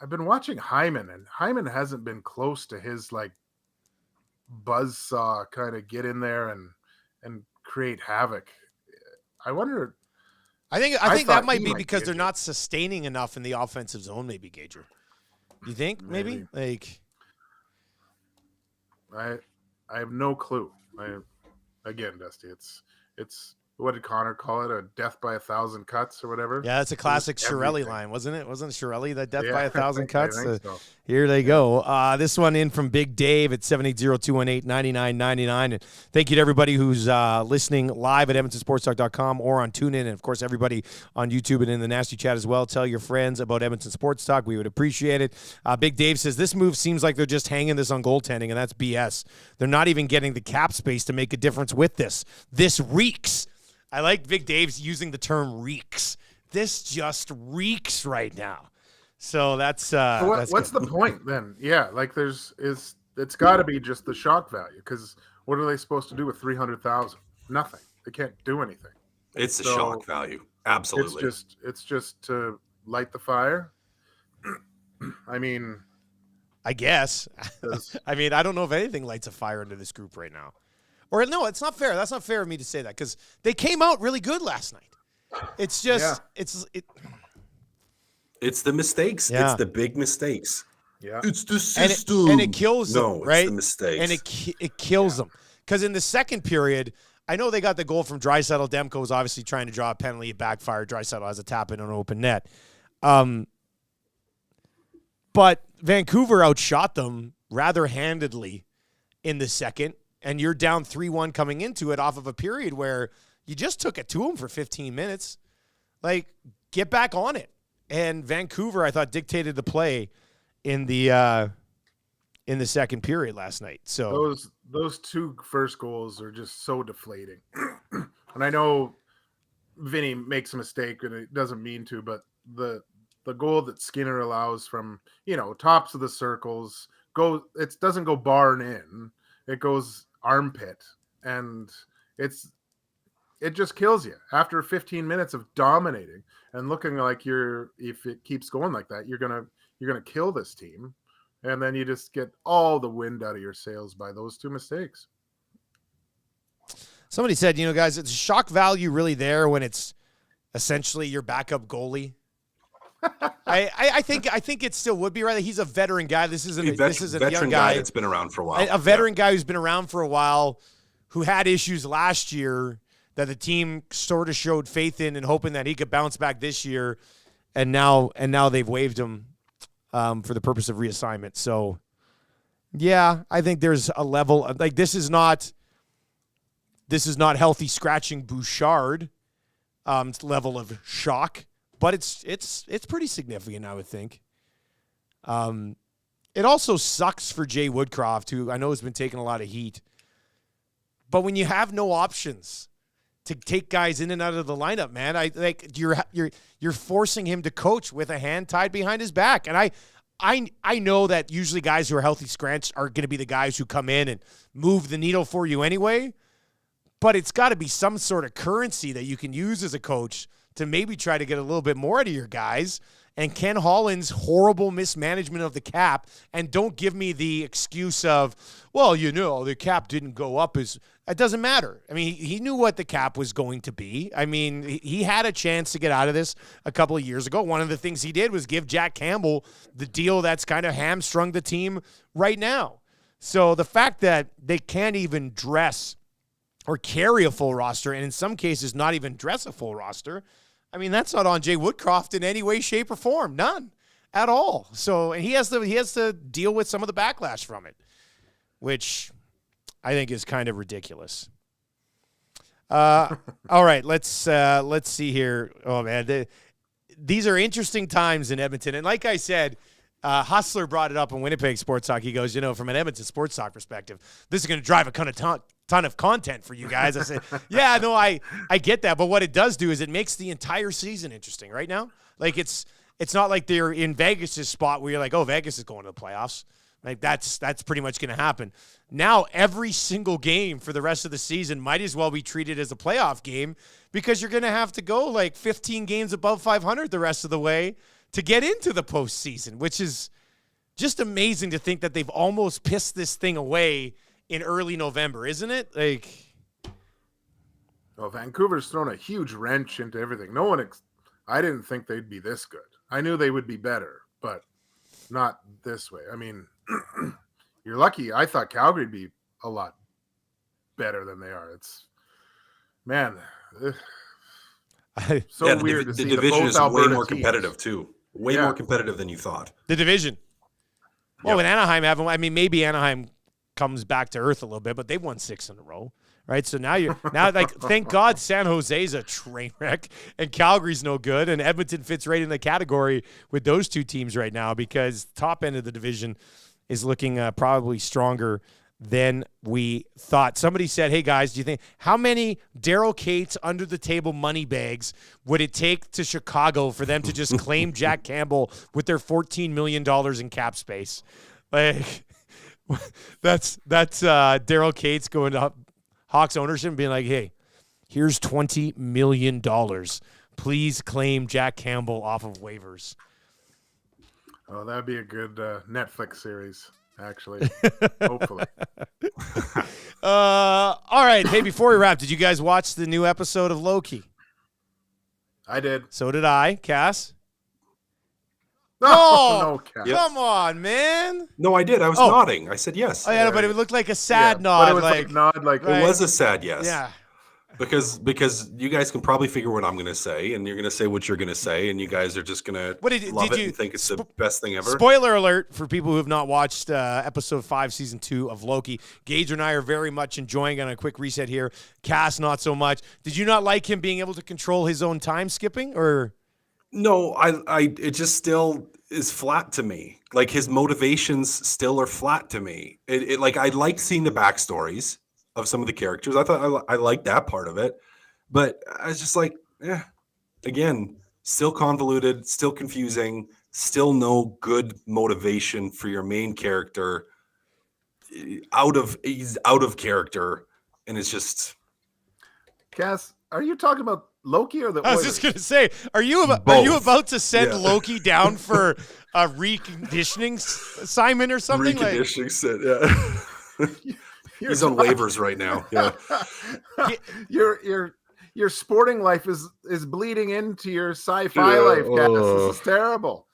I've been watching Hyman, and Hyman hasn't been close to his like buzzsaw kind of get in there and create havoc. I wonder. I think that might be because they're not sustaining enough in the offensive zone. Maybe, Gager. You think maybe? Like, I have no clue. Again, Dusty, it's what did Connor call it? A death by 1,000 cuts or whatever? Yeah, that's a classic Chiarelli line, wasn't it? Wasn't Chiarelli that death by 1,000 cuts? So. Here they go. This one in from Big Dave at 780-218-9999. And thank you to everybody who's listening live at edmontonsportstalk.com or on TuneIn. And, of course, everybody on YouTube and in the Nasty Chat as well. Tell your friends about Edmonton Sports Talk. We would appreciate it. Big Dave says, this move seems like they're just hanging this on goaltending, and that's BS. They're not even getting the cap space to make a difference with this. This reeks. I like Big Dave's using the term reeks. This just reeks right now. So that's what's the point then? Yeah, like it's got to be just the shock value, because what are they supposed to do with 300,000? Nothing. They can't do anything. It's the shock value. Absolutely. It's just to light the fire. I mean, I guess. I mean, I don't know if anything lights a fire into this group right now. Or no, it's not fair. That's not fair of me to say that, because they came out really good last night. It's just it's the mistakes. Yeah. It's the big mistakes. Yeah, it's the system, and it kills them. Right, it's the mistakes, and it kills them, because in the second period, I know they got the goal from Draisaitl. Demko was obviously trying to draw a penalty. It backfired. Draisaitl has a tap in on an open net. But Vancouver outshot them rather handedly in the second. And you're down 3-1 coming into it off of a period where you just took it to them for 15 minutes. Like, get back on it. And Vancouver, I thought, dictated the play in the second period last night. So those two first goals are just so deflating. And I know Vinny makes a mistake, and it doesn't mean to, but the goal that Skinner allows from, tops of the circles, it doesn't go barn in. It goes armpit, and it just kills you after 15 minutes of dominating and looking like if it keeps going like that, you're gonna kill this team, and then you just get all the wind out of your sails by those two mistakes. Somebody said, guys, it's shock value really there when it's essentially your backup goalie. I think it still would be right. He's a veteran guy. This isn't a young guy that's been around for a while. A veteran guy who's been around for a while, who had issues last year that the team sort of showed faith in and hoping that he could bounce back this year, and now they've waived him for the purpose of reassignment. So, yeah, I think there's a level of, like, this is not healthy scratching Bouchard level of shock. But it's pretty significant, I would think. It also sucks for Jay Woodcroft, who I know has been taking a lot of heat. But when you have no options to take guys in and out of the lineup, man, you're forcing him to coach with a hand tied behind his back. And I know that usually guys who are healthy scratch are going to be the guys who come in and move the needle for you anyway. But it's got to be some sort of currency that you can use as a coach to maybe try to get a little bit more out of your guys. And Ken Holland's horrible mismanagement of the cap, and don't give me the excuse of, well, the cap didn't go up. It doesn't matter. I mean, he knew what the cap was going to be. I mean, he had a chance to get out of this a couple of years ago. One of the things he did was give Jack Campbell the deal that's kind of hamstrung the team right now. So the fact that they can't even dress or carry a full roster, and in some cases not even dress a full roster, I mean, that's not on Jay Woodcroft in any way, shape, or form. None at all. So, and he has to deal with some of the backlash from it, which I think is kind of ridiculous. All right, let's see here. Oh man, these are interesting times in Edmonton, and like I said, Hustler brought it up on Winnipeg Sports Talk. He goes, from an Edmonton sports talk perspective, this is going to drive a ton of content for you guys. I said, yeah, no, I get that. But what it does do is it makes the entire season interesting right now. Like it's not like they're in Vegas' spot where you're like, oh, Vegas is going to the playoffs. Like that's pretty much going to happen. Now every single game for the rest of the season might as well be treated as a playoff game, because you're going to have to go like 15 games above 500 the rest of the way to get into the postseason, which is just amazing to think that they've almost pissed this thing away in early November, isn't it? Like, well, Vancouver's thrown a huge wrench into everything. I didn't think they'd be this good. I knew they would be better, but not this way. I mean, you're lucky. I thought Calgary'd be a lot better than they are. It's, man, so weird to see the division is way Alberta more teams. Competitive too. Way more competitive than you thought. The division. Well, when Anaheim haven't, I mean, maybe Anaheim comes back to earth a little bit, but they've won 6 in a row, right? So now like, thank God San Jose's a train wreck and Calgary's no good, and Edmonton fits right in the category with those two teams right now, because top end of the division is looking probably stronger than we thought. Somebody said, hey guys, do you think, how many Daryl Cates under the table money bags would it take to Chicago for them to just claim Jack Campbell with their $14 million in cap space? Like, that's Daryl Cates going to Hawks ownership and being like, hey, here's $20 million. Please claim Jack Campbell off of waivers. Oh, that'd be a good Netflix series, actually. Hopefully. All right. Hey, before we wrap, did you guys watch the new episode of Loki? I did. So did I. Cass? No, Cass. Come on, man. No, I did. I was nodding. I said yes. Oh, yeah, but it looked like a sad nod. But it was like nod, like It was a sad yes. Yeah. Because you guys can probably figure what I'm going to say, and you're going to say what you're going to say, and you guys are just going to love it and think it's the best thing ever. Spoiler alert for people who have not watched episode 5, season 2 of Loki. Gage and I are very much enjoying it. On a quick reset here. Cass, not so much. Did you not like him being able to control his own time skipping, or? No, it just still is flat to me. Like, his motivations still are flat to me. Like, I like seeing the backstories of some of the characters. I thought I liked that part of it, but I was just like, again, still convoluted, still confusing, still no good motivation for your main character. He's out of character, and it's just. Cass, are you talking about Loki or the I was Oilers? just going to say, are you about to send Loki down for a reconditioning assignment or something? Reconditioning set, yeah. He's on waivers right now. Yeah. Your sporting life is bleeding into your sci-fi life, Cass. This is terrible.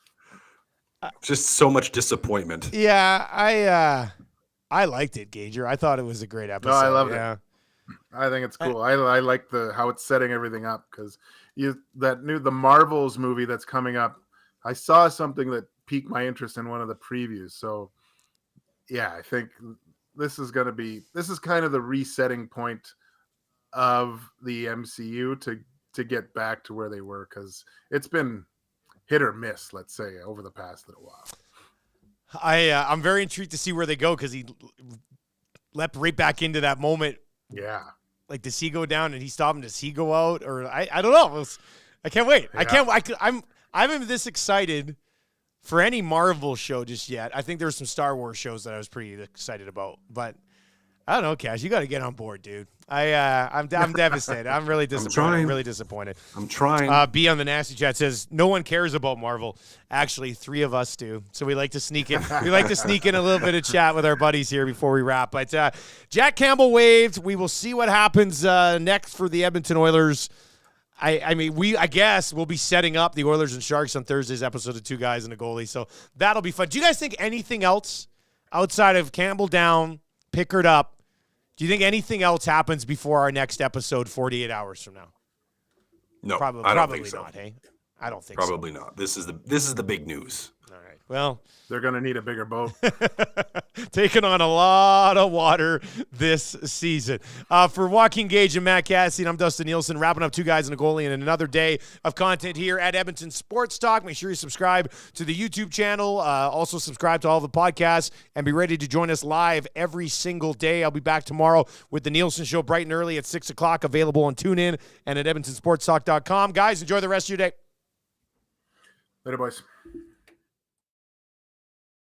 Just so much disappointment. Yeah, I liked it, Gager. I thought it was a great episode. No, I loved it. I think it's cool. I like how it's setting everything up, because the Marvels movie that's coming up. I saw something that piqued my interest in one of the previews. So yeah, I think this is kind of the resetting point of the MCU to get back to where they were, because it's been hit or miss, let's say, over the past little while. I'm very intrigued to see where they go, because he leapt right back into that moment. Yeah. Like, does he go down and he stop him? Does he go out? Or I don't know. I can't wait. Yeah. I'm this excited for any Marvel show just yet. I think there's some Star Wars shows that I was pretty excited about, but I don't know, Cash. You got to get on board, dude. I'm devastated. I'm really disappointed. I'm really disappointed. I'm trying. B on the Nasty Chat says no one cares about Marvel. Actually, 3 of us do. So we like to sneak in. We like to sneak in a little bit of chat with our buddies here before we wrap. But Jack Campbell waived. We will see what happens next for the Edmonton Oilers. I guess we'll be setting up the Oilers and Sharks on Thursday's episode of Two Guys and a Goalie. So that'll be fun. Do you guys think anything else outside of Campbell down, Pickard up? Do you think anything else happens before our next episode 48 hours from now? No, probably, I don't think so. Not, hey? I don't think probably not. This is the big news. All right. Well, they're going to need a bigger boat. Taking on a lot of water this season. For Joaquin, Gage, and Matt Cassian, I'm Dustin Nielson, wrapping up Two Guys and a Goalie in another day of content here at Edmonton Sports Talk. Make sure you subscribe to the YouTube channel. Also subscribe to all the podcasts and be ready to join us live every single day. I'll be back tomorrow with the Nielsen Show bright and early at 6 o'clock, available on TuneIn and at EdmontonSportsTalk.com. Guys, enjoy the rest of your day. Later, boys.